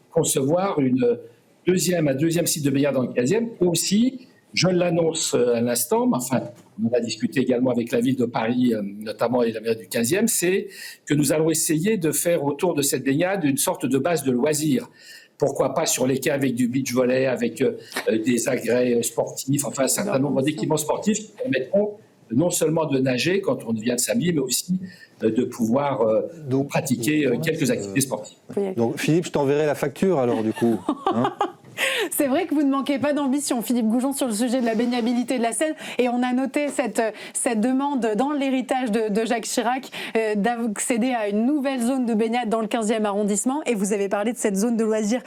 [SPEAKER 3] concevoir un deuxième site de baignade dans le 15e. Aussi, je l'annonce à l'instant, on en a discuté également avec la ville de Paris, notamment et la maire du 15e, c'est que nous allons essayer de faire autour de cette baignade une sorte de base de loisirs pourquoi pas sur les quais avec du beach volley, avec des agrès sportifs, enfin un certain nombre d'équipements sportifs qui permettront non seulement de nager quand on vient de s'amuser, mais aussi de pouvoir pratiquer quelques activités sportives.
[SPEAKER 4] Donc Philippe, je t'enverrai la facture alors du coup. Hein.
[SPEAKER 1] C'est vrai que vous ne manquez pas d'ambition, Philippe Goujon, sur le sujet de la baignabilité de la Seine. Et on a noté cette demande dans l'héritage de Jacques Chirac d'accéder à une nouvelle zone de baignade dans le 15e arrondissement. Et vous avez parlé de cette zone de loisirs.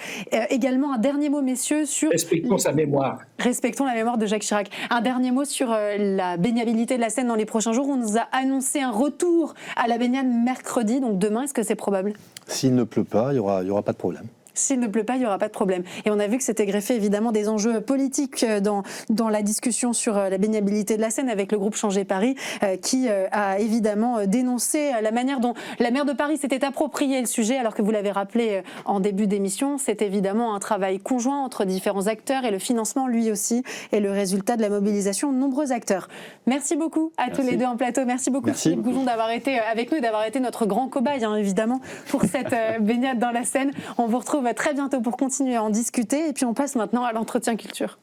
[SPEAKER 1] Également, un dernier mot, messieurs, sur...
[SPEAKER 3] Respectons sa mémoire.
[SPEAKER 1] Respectons la mémoire de Jacques Chirac. Un dernier mot sur la baignabilité de la Seine dans les prochains jours. On nous a annoncé un retour à la baignade mercredi, donc demain. Est-ce que c'est probable ?
[SPEAKER 4] S'il ne pleut pas, il y aura pas de problème.
[SPEAKER 1] S'il ne pleut pas, il n'y aura pas de problème. Et on a vu que c'était greffé évidemment des enjeux politiques dans la discussion sur la baignabilité de la Seine avec le groupe Changer Paris qui a évidemment dénoncé la manière dont la maire de Paris s'était approprié le sujet, alors que vous l'avez rappelé en début d'émission, c'est évidemment un travail conjoint entre différents acteurs et le financement lui aussi est le résultat de la mobilisation de nombreux acteurs. Merci beaucoup à tous les deux en plateau. Merci beaucoup Philippe Goujon d'avoir été avec nous et d'avoir été notre grand cobaye évidemment pour cette baignade dans la Seine. On vous retrouve très bientôt pour continuer à en discuter et puis on passe maintenant à l'entretien culture.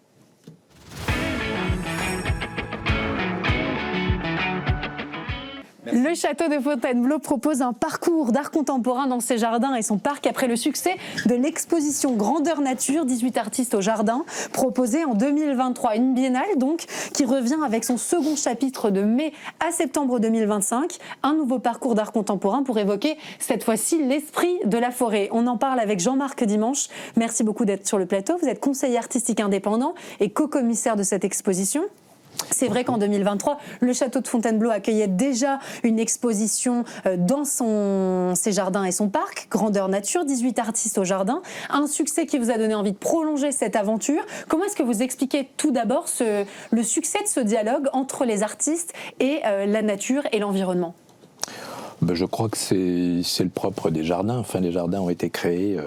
[SPEAKER 1] Le château de Fontainebleau propose un parcours d'art contemporain dans ses jardins et son parc après le succès de l'exposition Grandeur Nature, 18 artistes au jardin, proposée en 2023. Une biennale donc qui revient avec son second chapitre de mai à septembre 2025. Un nouveau parcours d'art contemporain pour évoquer cette fois-ci l'esprit de la forêt. On en parle avec Jean-Marc Dimanche. Merci beaucoup d'être sur le plateau. Vous êtes conseiller artistique indépendant et co-commissaire de cette exposition. C'est vrai qu'en 2023, le château de Fontainebleau accueillait déjà une exposition dans ses jardins et son parc, Grandeur Nature, 18 artistes au jardin. Un succès qui vous a donné envie de prolonger cette aventure. Comment est-ce que vous expliquez tout d'abord le succès de ce dialogue entre les artistes et la nature et l'environnement ?
[SPEAKER 9] Je crois que c'est le propre des jardins. Enfin, les jardins ont été créés,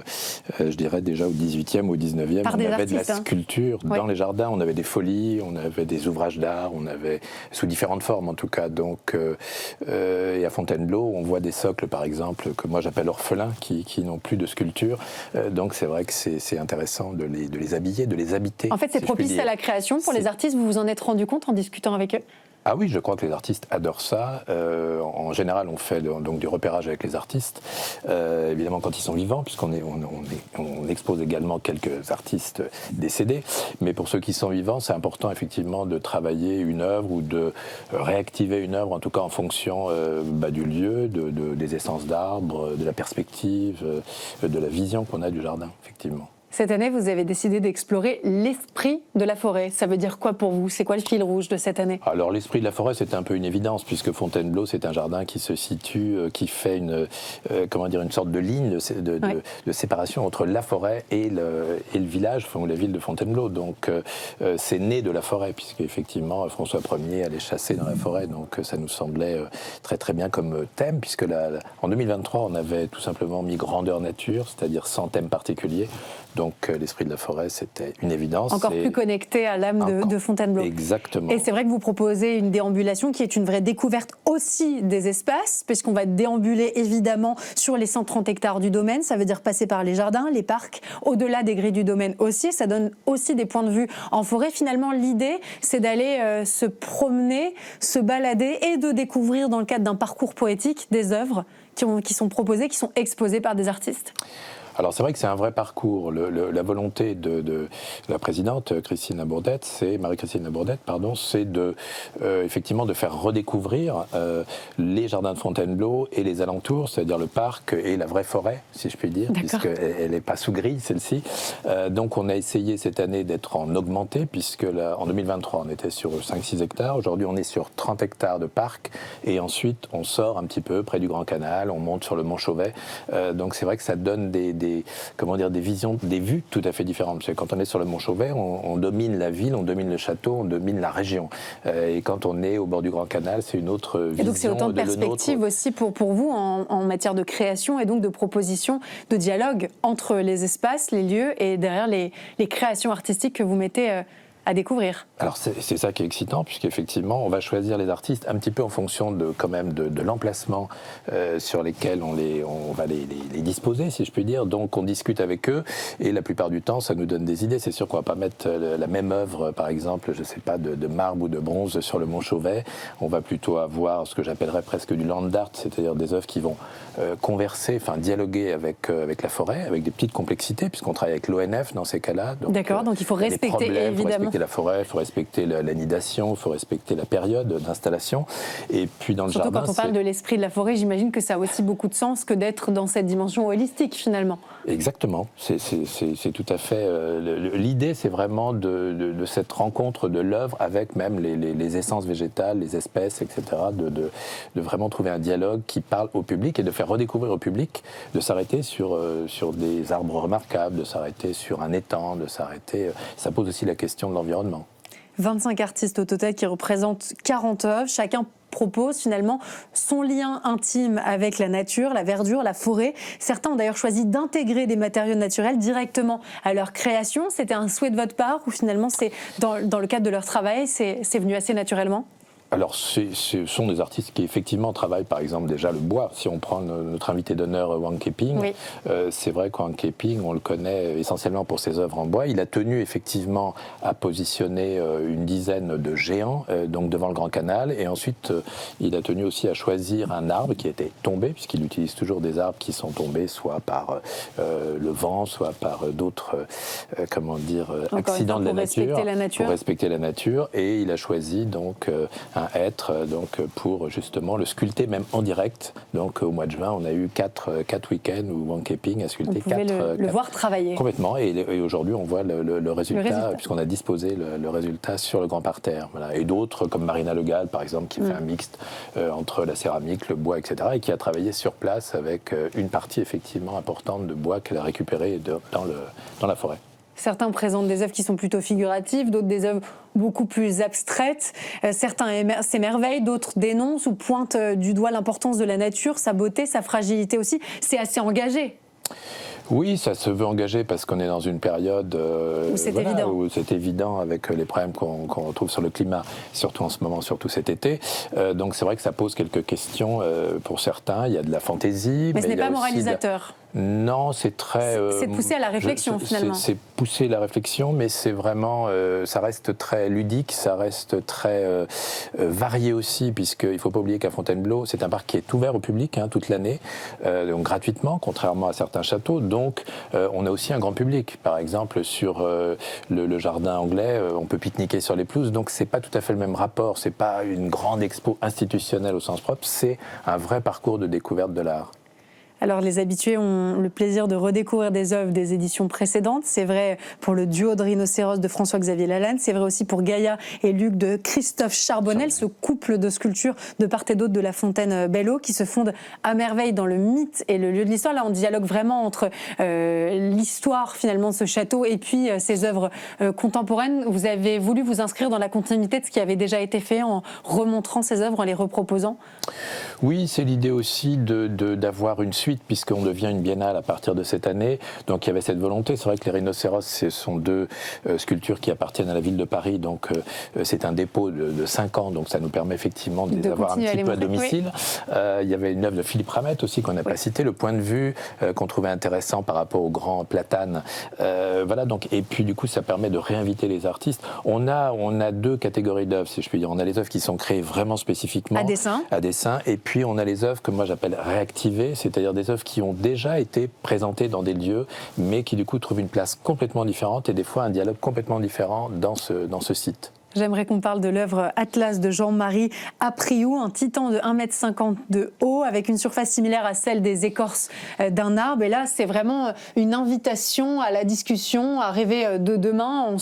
[SPEAKER 9] je dirais déjà au 18e, au 19e. On avait de la sculpture dans les jardins, on avait des folies, on avait des ouvrages d'art, on avait sous différentes formes en tout cas. Donc, et à Fontainebleau, on voit des socles par exemple, que moi j'appelle orphelins, qui n'ont plus de sculpture. Donc c'est vrai que c'est intéressant de les habiller, de les habiter.
[SPEAKER 1] En fait, c'est propice à la création pour les artistes, vous vous en êtes rendu compte en discutant avec eux ?
[SPEAKER 9] Ah oui, je crois que les artistes adorent ça. En général, on fait donc du repérage avec les artistes, évidemment quand ils sont vivants, puisqu'on on expose également quelques artistes décédés. Mais pour ceux qui sont vivants, c'est important effectivement de travailler une œuvre ou de réactiver une œuvre, en tout cas en fonction du lieu, des essences d'arbres, de la perspective, de la vision qu'on a du jardin, effectivement.
[SPEAKER 1] Cette année, vous avez décidé d'explorer l'esprit de la forêt. Ça veut dire quoi pour vous ? C'est quoi le fil rouge de cette année ?
[SPEAKER 9] Alors l'esprit de la forêt, c'était un peu une évidence, puisque Fontainebleau, c'est un jardin qui se situe, qui fait une sorte de ligne de séparation entre la forêt et le village, ou la ville de Fontainebleau. Donc c'est né de la forêt, puisque effectivement François Ier allait chasser dans la forêt. Donc ça nous semblait très très bien comme thème, puisque en 2023, on avait tout simplement mis Grandeur Nature, c'est-à-dire sans thème particulier. Donc l'esprit de la forêt, c'était une évidence.
[SPEAKER 1] Encore plus connecté à l'âme de Fontainebleau.
[SPEAKER 9] Exactement.
[SPEAKER 1] Et c'est vrai que vous proposez une déambulation qui est une vraie découverte aussi des espaces, puisqu'on va déambuler évidemment sur les 130 hectares du domaine. Ça veut dire passer par les jardins, les parcs, au-delà des grilles du domaine aussi. Ça donne aussi des points de vue en forêt. Finalement, l'idée, c'est d'aller se promener, se balader et de découvrir dans le cadre d'un parcours poétique des œuvres qui sont proposées, qui sont exposées par des artistes.
[SPEAKER 9] Alors c'est vrai que c'est un vrai parcours. La volonté de la présidente Marie-Christine Labourdette, c'est effectivement de faire redécouvrir les jardins de Fontainebleau et les alentours, c'est-à-dire le parc et la vraie forêt, si je puis dire, puisqu'elle n'est pas sous grille celle-ci. Donc on a essayé cette année d'être en augmenté, puisque en 2023 on était sur 5-6 hectares, aujourd'hui on est sur 30 hectares de parc, et ensuite on sort un petit peu près du Grand Canal, on monte sur le Mont Chauvet. Donc c'est vrai que ça donne des visions, des vues tout à fait différentes. Parce que quand on est sur le Mont Chauvet, on domine la ville, on domine le château, on domine la région. Et quand on est au bord du Grand Canal, c'est une autre vision.
[SPEAKER 1] Et donc c'est autant de perspectives aussi pour vous en matière de création et donc de proposition, de dialogue entre les espaces, les lieux et derrière les créations artistiques que vous mettez à découvrir.
[SPEAKER 9] Alors c'est ça qui est excitant, puisqu'effectivement on va choisir les artistes un petit peu en fonction de l'emplacement sur lesquels on va les disposer, si je puis dire. Donc on discute avec eux et la plupart du temps ça nous donne des idées. C'est sûr qu'on va pas mettre la même œuvre, par exemple, je sais pas, de marbre ou de bronze sur le Mont Chauvet. On va plutôt avoir ce que j'appellerais presque du land art, c'est-à-dire des œuvres qui vont converser, enfin dialoguer avec la forêt, avec des petites complexités, puisqu'on travaille avec l'ONF dans ces cas-là.
[SPEAKER 1] D'accord, donc il faut respecter évidemment.
[SPEAKER 9] Il faut respecter la forêt, il faut respecter l'anidation, il faut respecter la période d'installation. Et puis dans le
[SPEAKER 1] surtout
[SPEAKER 9] jardin,
[SPEAKER 1] quand on parle de l'esprit de la forêt, j'imagine que ça a aussi beaucoup de sens que d'être dans cette dimension holistique finalement.
[SPEAKER 9] Exactement, c'est tout à fait... l'idée, c'est vraiment de cette rencontre de l'œuvre avec même les essences végétales, les espèces, etc., de vraiment trouver un dialogue qui parle au public et de faire redécouvrir au public, de s'arrêter sur des arbres remarquables, de s'arrêter sur un étang, de s'arrêter... Ça pose aussi la question de l'environnement.
[SPEAKER 1] 25 artistes au total qui représentent 40 œuvres, chacun propose finalement son lien intime avec la nature, la verdure, la forêt. Certains ont d'ailleurs choisi d'intégrer des matériaux naturels directement à leur création. C'était un souhait de votre part ou finalement c'est dans le cadre de leur travail, c'est venu assez naturellement ?
[SPEAKER 9] Alors, ce sont des artistes qui effectivement travaillent, par exemple, déjà le bois. Si on prend notre invité d'honneur, Wang Keping, oui. C'est vrai que Wang Keping, on le connaît essentiellement pour ses œuvres en bois. Il a tenu effectivement à positionner une dizaine de géants donc devant le Grand Canal. Et ensuite, il a tenu aussi à choisir un arbre qui était tombé, puisqu'il utilise toujours des arbres qui sont tombés, soit par le vent, soit par d'autres accidents de la nature. Pour respecter la nature. Et il a choisi donc un hêtre donc pour justement le sculpter même en direct. Donc au mois de juin, on a eu 4 week-ends où Wang Keping a sculpté 4...
[SPEAKER 1] le voir travailler.
[SPEAKER 9] Complètement. Et aujourd'hui, on voit le résultat, puisqu'on a disposé le résultat sur le grand parterre. Voilà. Et d'autres, comme Marina Le Gall, par exemple, qui fait un mixte entre la céramique, le bois, etc., et qui a travaillé sur place avec une partie effectivement importante de bois qu'elle a récupérée dans la forêt.
[SPEAKER 1] Certains présentent des œuvres qui sont plutôt figuratives, d'autres des œuvres beaucoup plus abstraites. Certains s'émerveillent, d'autres dénoncent ou pointent du doigt l'importance de la nature, sa beauté, sa fragilité aussi. C'est assez engagé.
[SPEAKER 9] Oui, ça se veut engagé parce qu'on est dans une période où c'est évident avec les problèmes qu'on retrouve sur le climat, surtout en ce moment, surtout cet été. Donc c'est vrai que ça pose quelques questions pour certains. Il y a de la fantaisie.
[SPEAKER 1] Mais ce n'est pas moralisateur.
[SPEAKER 9] Non, c'est très...
[SPEAKER 1] c'est poussé à la réflexion, finalement.
[SPEAKER 9] C'est poussé à la réflexion, mais c'est vraiment... ça reste très ludique, ça reste très varié aussi, puisqu'il ne faut pas oublier qu'à Fontainebleau, c'est un parc qui est ouvert au public toute l'année, donc gratuitement, contrairement à certains châteaux. Donc, on a aussi un grand public. Par exemple, sur le jardin anglais, on peut pique-niquer sur les pelouses, donc ce n'est pas tout à fait le même rapport. Ce n'est pas une grande expo institutionnelle au sens propre, c'est un vrai parcours de découverte de l'art.
[SPEAKER 1] Alors les habitués ont le plaisir de redécouvrir des œuvres des éditions précédentes. C'est vrai pour le duo de rhinocéros de François-Xavier Lalanne, c'est vrai aussi pour Gaïa et Luc de Christophe Charbonnel, ce couple de sculptures de part et d'autre de la fontaine Belle-Eau qui se fondent à merveille dans le mythe et le lieu de l'histoire. Là, on dialogue vraiment entre l'histoire finalement de ce château et puis ses œuvres contemporaines. Vous avez voulu vous inscrire dans la continuité de ce qui avait déjà été fait en remontrant ces œuvres, en les reproposant ?
[SPEAKER 9] Oui, c'est l'idée aussi d'avoir une suite, puisqu'on devient une biennale à partir de cette année. Donc il y avait cette volonté. C'est vrai que les rhinocéros, ce sont 2 sculptures qui appartiennent à la ville de Paris. Donc c'est un dépôt de 5 ans. Donc ça nous permet effectivement de les avoir un petit peu à domicile. Oui. Il y avait une œuvre de Philippe Ramette aussi qu'on n'a pas cité. Le point de vue qu'on trouvait intéressant par rapport au grand platane. Voilà. Donc, et puis du coup, ça permet de réinviter les artistes. On a 2 catégories d'œuvres, si je puis dire. On a les œuvres qui sont créées vraiment spécifiquement. À dessin. Et puis on a les œuvres que moi j'appelle réactivées, c'est-à-dire des œuvres qui ont déjà été présentées dans des lieux, mais qui du coup trouvent une place complètement différente et des fois un dialogue complètement différent dans ce site.
[SPEAKER 1] J'aimerais qu'on parle de l'œuvre Atlas de Jean-Marie Apriou, un titan de 1,50 m de haut, avec une surface similaire à celle des écorces d'un arbre. Et là, c'est vraiment une invitation à la discussion, à rêver de demain,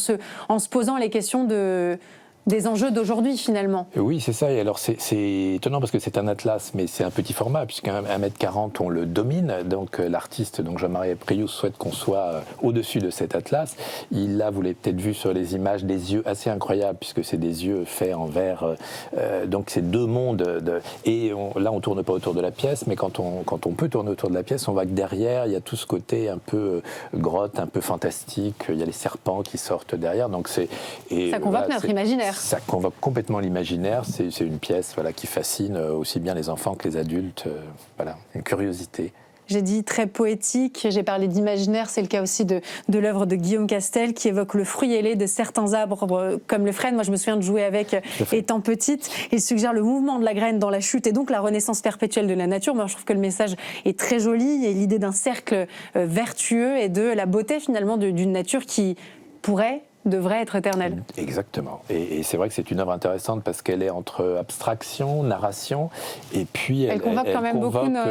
[SPEAKER 1] en se posant les questions de des enjeux d'aujourd'hui finalement.
[SPEAKER 9] Oui, c'est ça. Et alors c'est étonnant parce que c'est un atlas, mais c'est un petit format, puisqu'à 1m40 on le domine. Donc l'artiste, donc Jean-Marie Priou, souhaite qu'on soit au-dessus de cet atlas. Il a, vous l'avez peut-être vu sur les images, des yeux assez incroyables, puisque c'est des yeux faits en verre. Donc c'est deux mondes. Là on tourne pas autour de la pièce, mais quand on peut tourner autour de la pièce, on voit que derrière il y a tout ce côté un peu grotte, un peu fantastique. Il y a les serpents qui sortent derrière. Donc ça
[SPEAKER 1] convoque notre imaginaire.
[SPEAKER 9] Ça convoque complètement l'imaginaire. C'est une pièce qui fascine aussi bien les enfants que les adultes. Voilà, une curiosité.
[SPEAKER 1] J'ai dit très poétique, j'ai parlé d'imaginaire, c'est le cas aussi de l'œuvre de Guillaume Castel qui évoque le fruit ailé de certains arbres comme le frêne. Moi je me souviens de jouer avec étant petite. Il suggère le mouvement de la graine dans la chute et donc la renaissance perpétuelle de la nature. Moi je trouve que le message est très joli et l'idée d'un cercle vertueux et de la beauté finalement d'une nature qui devrait être éternelle.
[SPEAKER 9] Exactement. Et c'est vrai que c'est une œuvre intéressante parce qu'elle est entre abstraction, narration, et puis
[SPEAKER 1] elle convoque quand même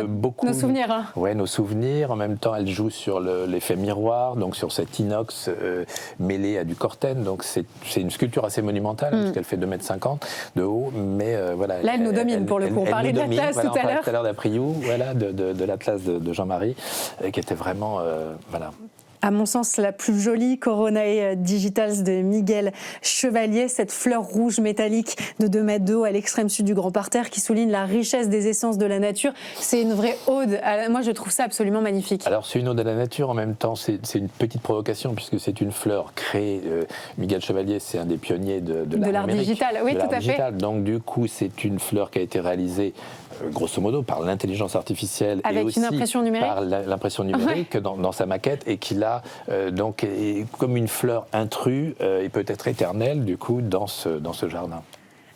[SPEAKER 1] beaucoup nos souvenirs. Hein.
[SPEAKER 9] Ouais, nos souvenirs. En même temps, elle joue sur l'effet miroir, donc sur cet inox mêlé à du corten. Donc c'est une sculpture assez monumentale, puisqu'elle fait 2,50 m de haut. Mais voilà.
[SPEAKER 1] Là, elle nous domine pour le coup. On parlait de l'Atlas tout à l'heure.
[SPEAKER 9] Tout à l'heure d'Apriou, voilà, de l'Atlas de Jean-Marie, qui était vraiment, voilà.
[SPEAKER 1] À mon sens, la plus jolie Coronae Digitals de Miguel Chevalier, cette fleur rouge métallique de 2 mètres de haut à l'extrême sud du grand parterre qui souligne la richesse des essences de la nature. C'est une vraie ode. Moi, je trouve ça absolument magnifique.
[SPEAKER 9] Alors, c'est une ode à la nature. En même temps, c'est une petite provocation puisque c'est une fleur créée. Miguel Chevalier, c'est un des pionniers de l'art
[SPEAKER 1] digital. Oui, tout à fait.
[SPEAKER 9] Donc, du coup, c'est une fleur qui a été réalisée grosso modo par l'intelligence artificielle
[SPEAKER 1] avec
[SPEAKER 9] et aussi
[SPEAKER 1] une impression numérique.
[SPEAKER 9] Par l'impression numérique dans sa maquette et qui là donc est comme une fleur intrue et peut-être éternelle du coup dans ce jardin.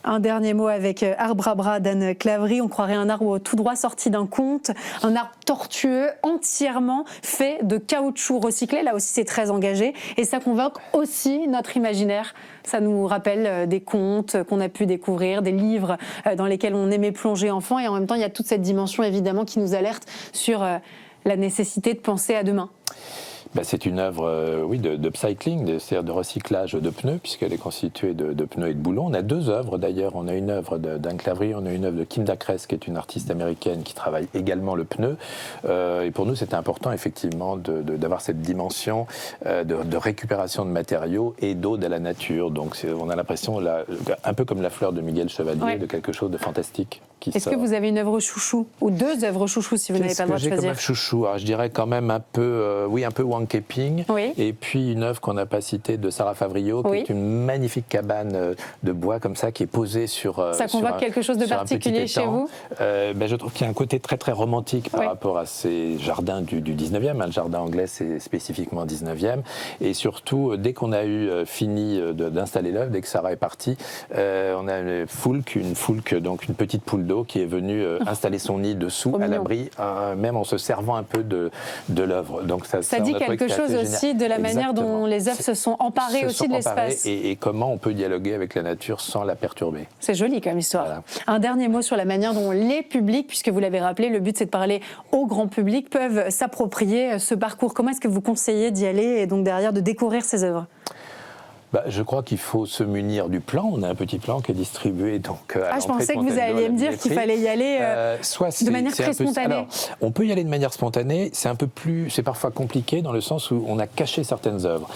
[SPEAKER 1] Un dernier mot avec Arbre à bras d'Anne Claverie. On croirait un arbre tout droit sorti d'un conte. Un arbre tortueux, entièrement fait de caoutchouc recyclé. Là aussi, c'est très engagé. Et ça convoque aussi notre imaginaire. Ça nous rappelle des contes qu'on a pu découvrir, des livres dans lesquels on aimait plonger enfant. Et en même temps, il y a toute cette dimension, évidemment, qui nous alerte sur la nécessité de penser à demain.
[SPEAKER 9] C'est une œuvre d'upcycling, c'est-à-dire de recyclage de pneus, puisqu'elle est constituée de pneus et de boulons. On a 2 œuvres d'ailleurs. On a une œuvre d'Anne Claverie, on a une œuvre de Kim Dacres, qui est une artiste américaine qui travaille également le pneu. Et pour nous, c'était important effectivement d'avoir cette dimension de récupération de matériaux et d'ode à la nature. Donc on a l'impression, un peu comme la fleur de Miguel Chevalier, de quelque chose de fantastique.
[SPEAKER 1] Est-ce que vous avez une œuvre chouchou ou 2 œuvres chouchou si vous n'avez pas le droit de choisir?
[SPEAKER 9] Comme œuvre chouchou, alors, je dirais quand même un peu Wang Keping, et puis une œuvre qu'on n'a pas citée de Sarah Favrio, qui est une magnifique cabane de bois comme ça qui est posée sur.
[SPEAKER 1] Ça convoque quelque chose de particulier chez vous?
[SPEAKER 9] Je trouve qu'il y a un côté très très romantique par rapport à ces jardins du 19e. Le jardin anglais c'est spécifiquement 19e, et surtout dès qu'on a eu fini d'installer l'œuvre, dès que Sarah est partie, on a une foulque, donc une petite poule d'eau qui est venue installer son nid dessous à l'abri, même en se servant un peu de l'œuvre. Donc ça
[SPEAKER 1] dit quelque chose aussi de la manière dont les œuvres se sont emparées aussi de l'espace.
[SPEAKER 9] Et comment on peut dialoguer avec la nature sans la perturber.
[SPEAKER 1] C'est joli comme histoire.
[SPEAKER 9] Voilà.
[SPEAKER 1] Un dernier mot sur la manière dont les publics, puisque vous l'avez rappelé, le but c'est de parler au grand public, peuvent s'approprier ce parcours. Comment est-ce que vous conseillez d'y aller et donc derrière de découvrir ces œuvres?
[SPEAKER 9] Je crois qu'il faut se munir du plan. On a un petit plan qui est distribué. Donc,
[SPEAKER 1] je pensais que vous alliez me dire qu'il fallait y aller de manière très spontanée.
[SPEAKER 9] Alors, on peut y aller de manière spontanée. C'est parfois compliqué dans le sens où on a caché certaines œuvres.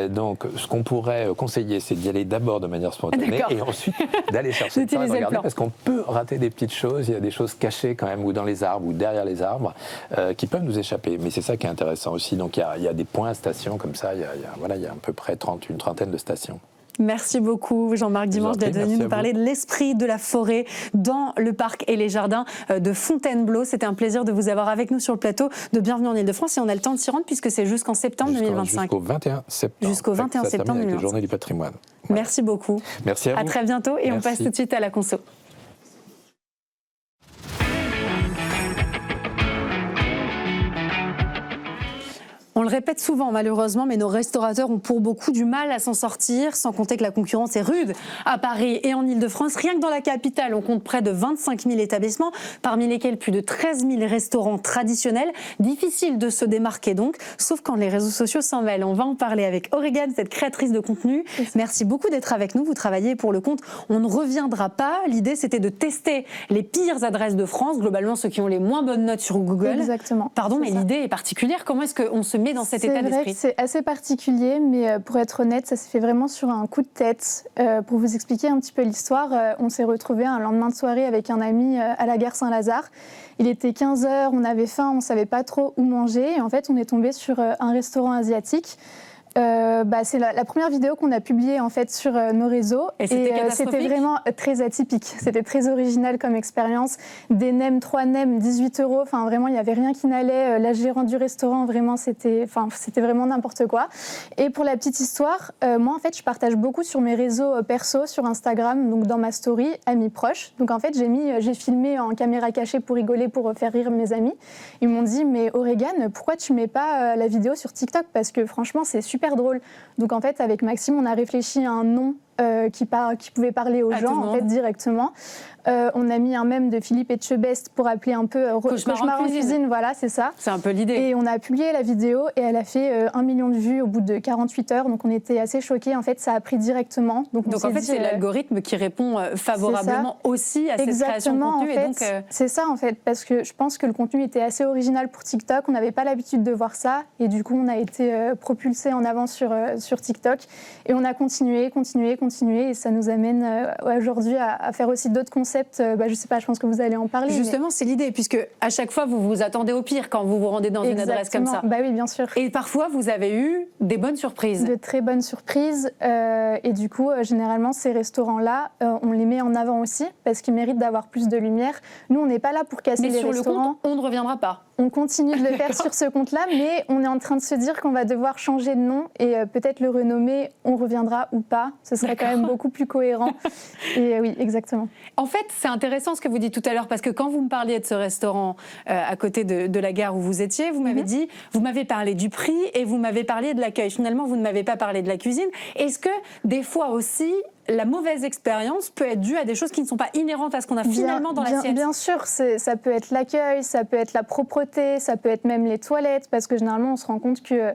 [SPEAKER 9] Donc, ce qu'on pourrait conseiller, c'est d'y aller d'abord de manière spontanée et ensuite d'aller chercher le temps et de regarder, parce qu'on peut rater des petites choses. Il y a des choses cachées quand même, ou dans les arbres, ou derrière les arbres, qui peuvent nous échapper. Mais c'est ça qui est intéressant aussi. Donc, il y a des points, stations comme ça. Il y a à peu près une trentaine de stations.
[SPEAKER 1] Merci beaucoup Jean-Marc Dimanche d'être venu nous parler de l'esprit de la forêt dans le parc et les jardins de Fontainebleau. C'était un plaisir de vous avoir avec nous sur le plateau de Bienvenue en Ile-de-France, et on a le temps de s'y rendre puisque c'est jusqu'en septembre 2025.
[SPEAKER 9] Jusqu'au 21 septembre.
[SPEAKER 1] Jusqu'au 21 septembre 2025.
[SPEAKER 9] Avec les Journées du patrimoine. Voilà.
[SPEAKER 1] Merci beaucoup.
[SPEAKER 9] Merci à vous.
[SPEAKER 1] À très bientôt et on passe tout de suite à la conso. On le répète souvent malheureusement, mais nos restaurateurs ont pour beaucoup du mal à s'en sortir, sans compter que la concurrence est rude à Paris et en Ile-de-France. Rien que dans la capitale, on compte près de 25 000 établissements, parmi lesquels plus de 13 000 restaurants traditionnels. Difficile de se démarquer donc, sauf quand les réseaux sociaux s'en mêlent. On va en parler avec Aurégane, cette créatrice de contenu. Merci beaucoup d'être avec nous. Vous travaillez pour le compte On ne reviendra pas. L'idée, c'était de tester les pires adresses de France, globalement ceux qui ont les moins bonnes notes sur Google.
[SPEAKER 10] Exactement.
[SPEAKER 1] Pardon, mais l'idée est particulière. Comment est-ce qu'on se met dans cet état d'esprit ?
[SPEAKER 10] C'est assez particulier, mais pour être honnête, ça s'est fait vraiment sur un coup de tête. Pour vous expliquer un petit peu l'histoire, on s'est retrouvés un lendemain de soirée avec un ami à la gare Saint-Lazare. Il était 15h, on avait faim, on ne savait pas trop où manger. Et en fait, on est tombé sur un restaurant asiatique. C'est la première vidéo qu'on a publiée en fait sur nos réseaux
[SPEAKER 1] et c'était
[SPEAKER 10] vraiment très atypique, c'était très original comme expérience. Des nems, 3 nems, 18 €, enfin vraiment il n'y avait rien qui n'allait. La gérante du restaurant vraiment c'était vraiment n'importe quoi. Et pour la petite histoire, moi en fait je partage beaucoup sur mes réseaux perso, sur Instagram, donc dans ma story amis proches. Donc en fait j'ai filmé en caméra cachée pour rigoler, pour faire rire mes amis. Ils m'ont dit mais Aurégane, pourquoi tu mets pas la vidéo sur TikTok, parce que franchement c'est super drôle. Donc en fait avec Maxime on a réfléchi à un nom qui pouvait parler aux gens en fait directement. On a mis un mème de Philippe Etchebest pour appeler un peu Cauchemar en cuisine, voilà, c'est ça.
[SPEAKER 1] C'est un peu l'idée.
[SPEAKER 10] Et on a publié la vidéo et elle a fait 1 million de vues au bout de 48 heures, donc on était assez choqués. En fait, ça a pris directement.
[SPEAKER 1] Donc en fait, c'est l'algorithme qui répond favorablement aussi à cette création de contenu.
[SPEAKER 10] En fait, c'est ça en fait, parce que je pense que le contenu était assez original pour TikTok. On n'avait pas l'habitude de voir ça et du coup, on a été propulsé en avant sur TikTok et on a continué et ça nous amène aujourd'hui à faire aussi d'autres concepts. Je sais pas, je pense que vous allez en parler.
[SPEAKER 1] Justement, c'est l'idée, puisque à chaque fois, vous vous attendez au pire quand vous vous rendez dans une adresse comme ça.
[SPEAKER 10] Bah oui, bien sûr.
[SPEAKER 1] Et parfois, vous avez eu des bonnes surprises.
[SPEAKER 10] De très bonnes surprises. Et du coup, généralement, ces restaurants-là, on les met en avant aussi parce qu'ils méritent d'avoir plus de lumière. Nous, on n'est pas là pour casser les restaurants.
[SPEAKER 1] Mais sur le compte, on ne reviendra pas.
[SPEAKER 10] On continue de le faire sur ce compte-là, mais on est en train de se dire qu'on va devoir changer de nom et peut-être le renommer « On reviendra » ou pas. Ce serait quand même beaucoup plus cohérent. Et oui, exactement.
[SPEAKER 1] En fait, c'est intéressant ce que vous dites tout à l'heure, parce que quand vous me parliez de ce restaurant à côté de la gare où vous étiez, vous m'avez dit, vous m'avez parlé du prix et vous m'avez parlé de l'accueil. Finalement, vous ne m'avez pas parlé de la cuisine. Est-ce que des fois aussi, la mauvaise expérience peut être due à des choses qui ne sont pas inhérentes à ce qu'on a finalement dans l'assiette?
[SPEAKER 10] Bien sûr, ça peut être l'accueil, ça peut être la propreté, ça peut être même les toilettes, parce que généralement on se rend compte que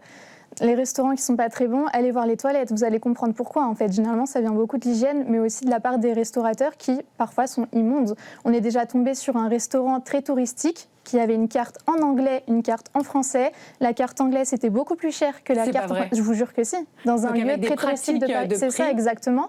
[SPEAKER 10] les restaurants qui ne sont pas très bons, allez voir les toilettes, vous allez comprendre pourquoi en fait. Généralement ça vient beaucoup de l'hygiène, mais aussi de la part des restaurateurs qui parfois sont immondes. On est déjà tombé sur un restaurant très touristique qui avait une carte en anglais, une carte en français. La carte anglaise était beaucoup plus chère que la carte. Je vous jure que si. Dans un lieu très touristique de Paris. C'est ça exactement.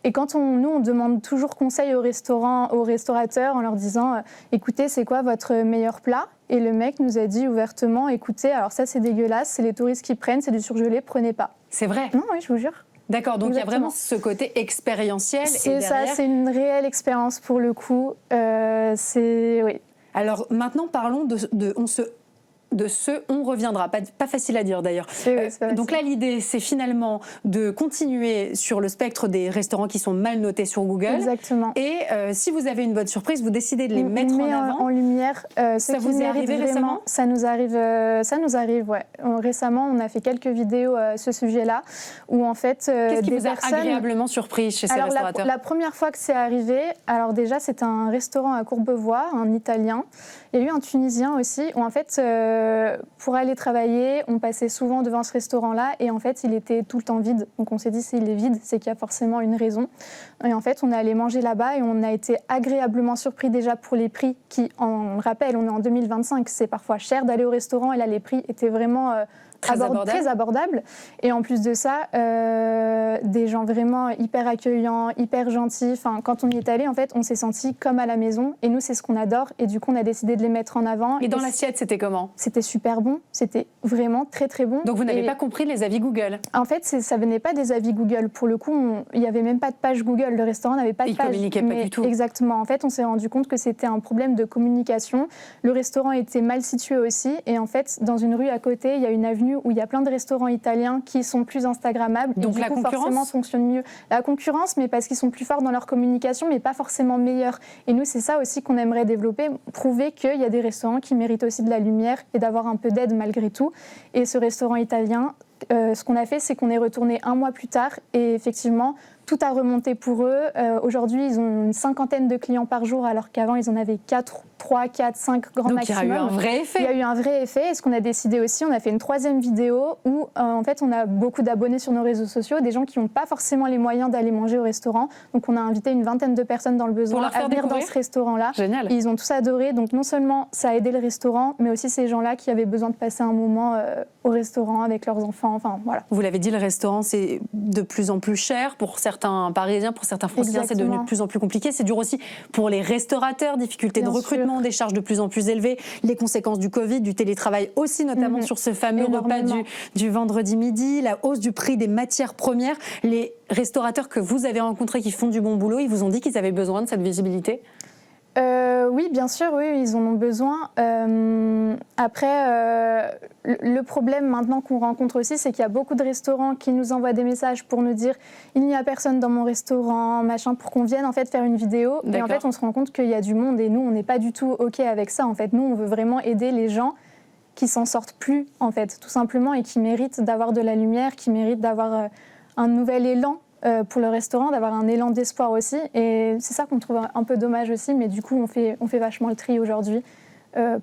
[SPEAKER 10] Et quand nous on demande toujours conseil aux restaurateurs en leur disant écoutez, c'est quoi votre meilleur plat? Et le mec nous a dit ouvertement écoutez, alors ça c'est dégueulasse, c'est les touristes qui prennent, c'est du surgelé, prenez pas.
[SPEAKER 1] C'est vrai?
[SPEAKER 10] Non, oui, je vous jure.
[SPEAKER 1] D'accord, donc il y a vraiment ce côté expérientiel.
[SPEAKER 10] C'est ça, c'est une réelle expérience pour le coup. Oui.
[SPEAKER 1] Alors maintenant, parlons de on reviendra. Pas facile à dire d'ailleurs. Donc là, l'idée, c'est finalement de continuer sur le spectre des restaurants qui sont mal notés sur Google.
[SPEAKER 10] Exactement.
[SPEAKER 1] Et si vous avez une bonne surprise, vous décidez de les mettre en avant.
[SPEAKER 10] En lumière.
[SPEAKER 1] Ça vous est arrivé récemment?
[SPEAKER 10] Ça nous arrive, ouais. Récemment, on a fait quelques vidéos à ce sujet-là, où en fait,
[SPEAKER 1] qu'est-ce qui vous a agréablement surpris chez ces restaurateurs?
[SPEAKER 10] La première fois que c'est arrivé, alors déjà, c'était un restaurant à Courbevoie, un Italien. Il y a eu un Tunisien aussi, où en fait, pour aller travailler, on passait souvent devant ce restaurant-là, et en fait, il était tout le temps vide. Donc on s'est dit, s'il est vide, c'est qu'il y a forcément une raison. Et en fait, on est allé manger là-bas, et on a été agréablement surpris déjà pour les prix, qui, on rappelle, on est en 2025, c'est parfois cher d'aller au restaurant, et là, les prix étaient vraiment très abordable. Et en plus de ça, des gens vraiment hyper accueillants, hyper gentils. Enfin, quand on y est allé, en fait, on s'est senti comme à la maison. Et nous, c'est ce qu'on adore. Et du coup, on a décidé de les mettre en avant.
[SPEAKER 1] Et dans l'assiette, c'était comment?
[SPEAKER 10] C'était super bon. C'était vraiment très, très bon.
[SPEAKER 1] Donc, vous n'avez pas compris les avis Google?
[SPEAKER 10] En fait, ça venait pas des avis Google. Pour le coup, il n'y avait même pas de page Google. Le restaurant n'avait pas de page.
[SPEAKER 1] Il communiquait pas du tout.
[SPEAKER 10] Exactement. En fait, on s'est rendu compte que c'était un problème de communication. Le restaurant était mal situé aussi. Et en fait, dans une rue à côté, il y a une avenue où il y a plein de restaurants italiens qui sont plus instagrammables.
[SPEAKER 1] Donc la concurrence
[SPEAKER 10] forcément fonctionnent mieux. La concurrence, mais parce qu'ils sont plus forts dans leur communication, mais pas forcément meilleurs. Et nous, c'est ça aussi qu'on aimerait développer, prouver qu'il y a des restaurants qui méritent aussi de la lumière et d'avoir un peu d'aide malgré tout. Et ce restaurant italien, ce qu'on a fait, c'est qu'on est retourné 1 mois plus tard et effectivement, tout a remonté pour eux. Aujourd'hui, ils ont une 50aine de clients par jour, alors qu'avant, ils en avaient 3, 4, 5 grand maximum.
[SPEAKER 1] Donc, il y a eu un vrai effet.
[SPEAKER 10] Il y a eu un vrai effet. Et ce qu'on a décidé aussi, on a fait une 3e vidéo où, en fait, on a beaucoup d'abonnés sur nos réseaux sociaux, des gens qui n'ont pas forcément les moyens d'aller manger au restaurant. Donc, on a invité une 20aine de personnes dans le besoin à venir dans ce restaurant-là.
[SPEAKER 1] Génial.
[SPEAKER 10] Et ils ont tous adoré. Donc, non seulement ça a aidé le restaurant, mais aussi ces gens-là qui avaient besoin de passer un moment au restaurant avec leurs enfants. Enfin, voilà.
[SPEAKER 1] Vous l'avez dit, le restaurant, c'est de plus en plus cher pour certains Parisiens, pour certains Franciliens, c'est devenu de plus en plus compliqué. C'est dur aussi pour les restaurateurs, difficultés de recrutement, des charges de plus en plus élevées, les conséquences du Covid, du télétravail aussi, notamment sur ce fameux repas du vendredi midi, la hausse du prix des matières premières. Les restaurateurs que vous avez rencontrés qui font du bon boulot, ils vous ont dit qu'ils avaient besoin de cette visibilité ?
[SPEAKER 10] Oui, bien sûr, oui, ils en ont besoin. Après, le problème maintenant qu'on rencontre aussi, c'est qu'il y a beaucoup de restaurants qui nous envoient des messages pour nous dire « il n'y a personne dans mon restaurant », machin, pour qu'on vienne en fait faire une vidéo. Et en fait, on se rend compte qu'il y a du monde et nous, on n'est pas du tout OK avec ça. En fait, nous, on veut vraiment aider les gens qui s'en sortent plus, en fait, tout simplement, et qui méritent d'avoir de la lumière, qui méritent d'avoir un nouvel élan pour le restaurant, d'avoir un élan d'espoir aussi. Et c'est ça qu'on trouve un peu dommage aussi, mais du coup, on fait vachement le tri aujourd'hui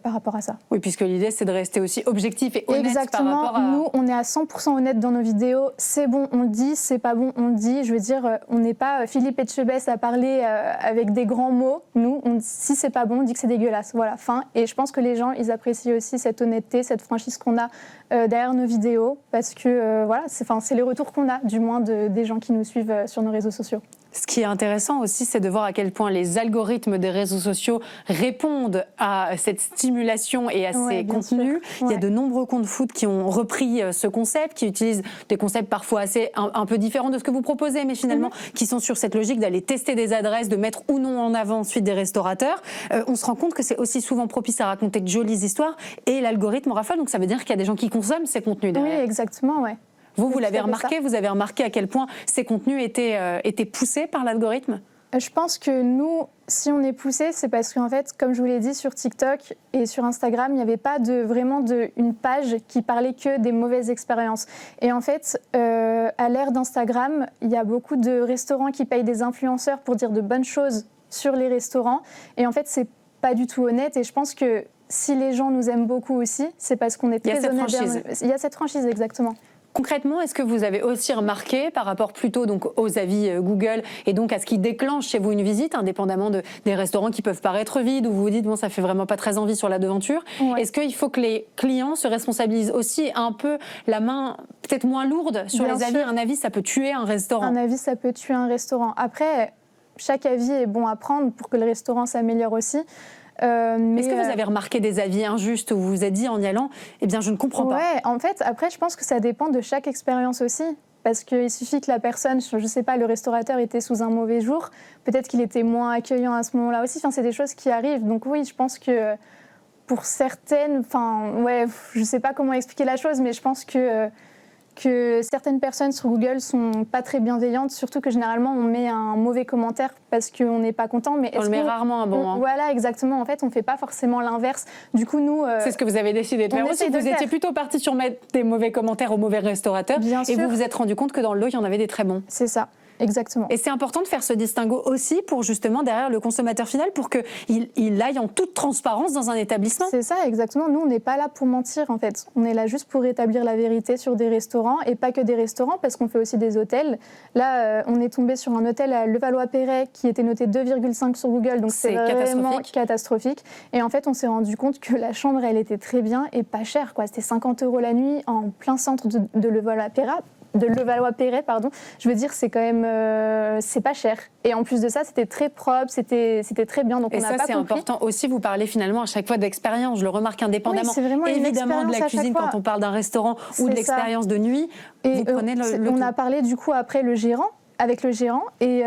[SPEAKER 10] par rapport à ça.
[SPEAKER 1] Oui, puisque l'idée, c'est de rester aussi objectif et honnête.
[SPEAKER 10] Exactement.
[SPEAKER 1] Par rapport à...
[SPEAKER 10] Nous, on est à 100% honnête dans nos vidéos. C'est bon, on le dit. C'est pas bon, on le dit. Je veux dire, on n'est pas Philippe Etchebest à parler avec des grands mots. Nous, si c'est pas bon, on dit que c'est dégueulasse. Voilà, fin. Et je pense que les gens, ils apprécient aussi cette honnêteté, cette franchise qu'on a derrière nos vidéos, parce que voilà, c'est les retours qu'on a, du moins des gens qui nous suivent sur nos réseaux sociaux.
[SPEAKER 1] Ce qui est intéressant aussi, c'est de voir à quel point les algorithmes des réseaux sociaux répondent à cette stimulation et à ces contenus. Il y a de nombreux comptes food qui ont repris ce concept, qui utilisent des concepts parfois assez un peu différents de ce que vous proposez, mais finalement qui sont sur cette logique d'aller tester des adresses, de mettre ou non en avant ensuite des restaurateurs. On se rend compte que c'est aussi souvent propice à raconter de jolies histoires et l'algorithme rafale. Donc ça veut dire qu'il y a des gens qui consomment ces contenus derrière.
[SPEAKER 10] Oui, exactement, ouais.
[SPEAKER 1] Vous l'avez remarqué, vous avez remarqué à quel point ces contenus étaient poussés par l'algorithme ?
[SPEAKER 10] Je pense que nous, si on est poussé, c'est parce qu'en fait, comme je vous l'ai dit, sur TikTok et sur Instagram, il n'y avait pas vraiment une page qui parlait que des mauvaises expériences. Et en fait, à l'ère d'Instagram, il y a beaucoup de restaurants qui payent des influenceurs pour dire de bonnes choses sur les restaurants. Et en fait, c'est pas du tout honnête. Et je pense que si les gens nous aiment beaucoup aussi, c'est parce qu'on est très honnête. Il y a cette franchise, exactement.
[SPEAKER 1] Concrètement, est-ce que vous avez aussi remarqué, par rapport plutôt donc aux avis Google et donc à ce qui déclenche chez vous une visite, indépendamment des restaurants qui peuvent paraître vides, où vous vous dites bon, ça fait vraiment pas très envie sur la devanture, est-ce qu'il faut que les clients se responsabilisent aussi un peu la main peut-être moins lourde sur les avis ? Un avis, ça peut tuer un restaurant.
[SPEAKER 10] Un avis, ça peut tuer un restaurant. Après, chaque avis est bon à prendre pour que le restaurant s'améliore aussi.
[SPEAKER 1] Est-ce que vous avez remarqué des avis injustes où vous vous êtes dit en y allant, eh bien je ne comprends pas ?
[SPEAKER 10] Ouais, en fait, après je pense que ça dépend de chaque expérience aussi. Parce qu'il suffit que la personne, je ne sais pas, le restaurateur était sous un mauvais jour, peut-être qu'il était moins accueillant à ce moment-là aussi. Enfin, c'est des choses qui arrivent. Donc oui, je pense que pour certaines, je ne sais pas comment expliquer la chose, mais je pense que certaines personnes sur Google sont pas très bienveillantes, surtout que généralement on met un mauvais commentaire parce qu'on n'est pas content. Mais
[SPEAKER 1] on le met rarement un bon.
[SPEAKER 10] Voilà, exactement. En fait, on fait pas forcément l'inverse. Du coup, nous,
[SPEAKER 1] c'est ce que vous avez décidé de faire aussi. Vous étiez plutôt parti sur mettre des mauvais commentaires aux mauvais restaurateurs, et vous vous êtes rendu compte que dans le lot, il y en avait des très bons.
[SPEAKER 10] C'est ça. Exactement.
[SPEAKER 1] Et c'est important de faire ce distinguo aussi pour justement derrière le consommateur final, pour qu'il aille en toute transparence dans un établissement.
[SPEAKER 10] C'est ça, exactement. Nous, on n'est pas là pour mentir en fait. On est là juste pour établir la vérité sur des restaurants, et pas que des restaurants, parce qu'on fait aussi des hôtels. Là, on est tombé sur un hôtel à Levallois-Perret qui était noté 2,5 sur Google, donc c'est vraiment catastrophique. Et en fait, on s'est rendu compte que la chambre, elle était très bien et pas chère, quoi. C'était 50 € la nuit en plein centre de Levallois-Perret, pardon. Je veux dire, c'est quand même, c'est pas cher. Et en plus de ça, c'était très propre, c'était très bien. Donc
[SPEAKER 1] et on ça, c'est important aussi. Vous parlez finalement à chaque fois d'expérience. Je le remarque indépendamment, évidemment, de la cuisine quand on parle d'un restaurant ou de l'expérience de nuit.
[SPEAKER 10] Et vous prenez on a parlé du coup après avec le gérant, et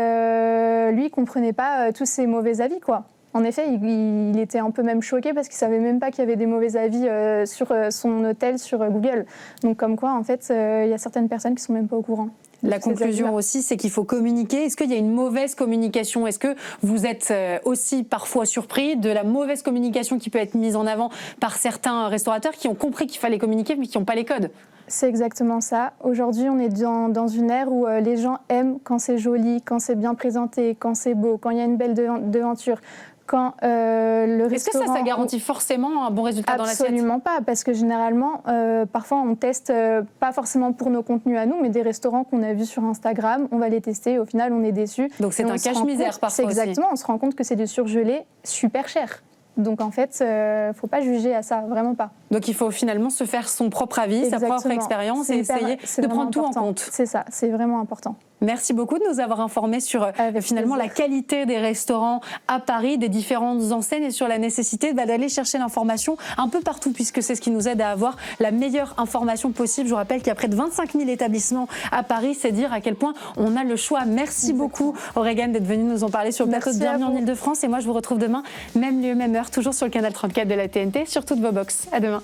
[SPEAKER 10] lui, il comprenait pas tous ces mauvais avis, quoi. En effet, il était un peu même choqué parce qu'il savait même pas qu'il y avait des mauvais avis sur son hôtel sur Google. Donc comme quoi, en fait, il y a certaines personnes qui sont même pas au courant.
[SPEAKER 1] La conclusion aussi, c'est qu'il faut communiquer. Est-ce qu'il y a une mauvaise communication? Est-ce que vous êtes aussi parfois surpris de la mauvaise communication qui peut être mise en avant par certains restaurateurs qui ont compris qu'il fallait communiquer mais qui n'ont pas les codes?
[SPEAKER 10] C'est exactement ça. Aujourd'hui, on est dans une ère où les gens aiment quand c'est joli, quand c'est bien présenté, quand c'est beau, quand il y a une belle devanture. Quand le restaurant...
[SPEAKER 1] Est-ce que ça garantit forcément un bon résultat dans l'assiette?
[SPEAKER 10] Absolument pas, parce que généralement, parfois on teste, pas forcément pour nos contenus à nous, mais des restaurants qu'on a vus sur Instagram, on va les tester et au final on est déçus.
[SPEAKER 1] Donc c'est un cache-misère parfois.
[SPEAKER 10] C'est exactement, on se rend compte que c'est du surgelé super cher. Donc en fait, faut pas juger à ça, vraiment pas.
[SPEAKER 1] Donc il faut finalement se faire son propre avis, sa propre expérience et essayer de prendre tout en compte.
[SPEAKER 10] C'est ça, c'est vraiment important.
[SPEAKER 1] Merci beaucoup de nous avoir informés sur finalement la qualité des restaurants à Paris, des différentes enseignes et sur la nécessité d'aller chercher l'information un peu partout puisque c'est ce qui nous aide à avoir la meilleure information possible. Je vous rappelle qu'il y a près de 25 000 établissements à Paris, c'est dire à quel point on a le choix. Merci beaucoup Aurégane d'être venue nous en parler sur le plateau de Bienvenue en Ile-de-France et moi je vous retrouve demain, même lieu, même heure, toujours sur le canal 34 de la TNT, sur toutes vos box. À demain.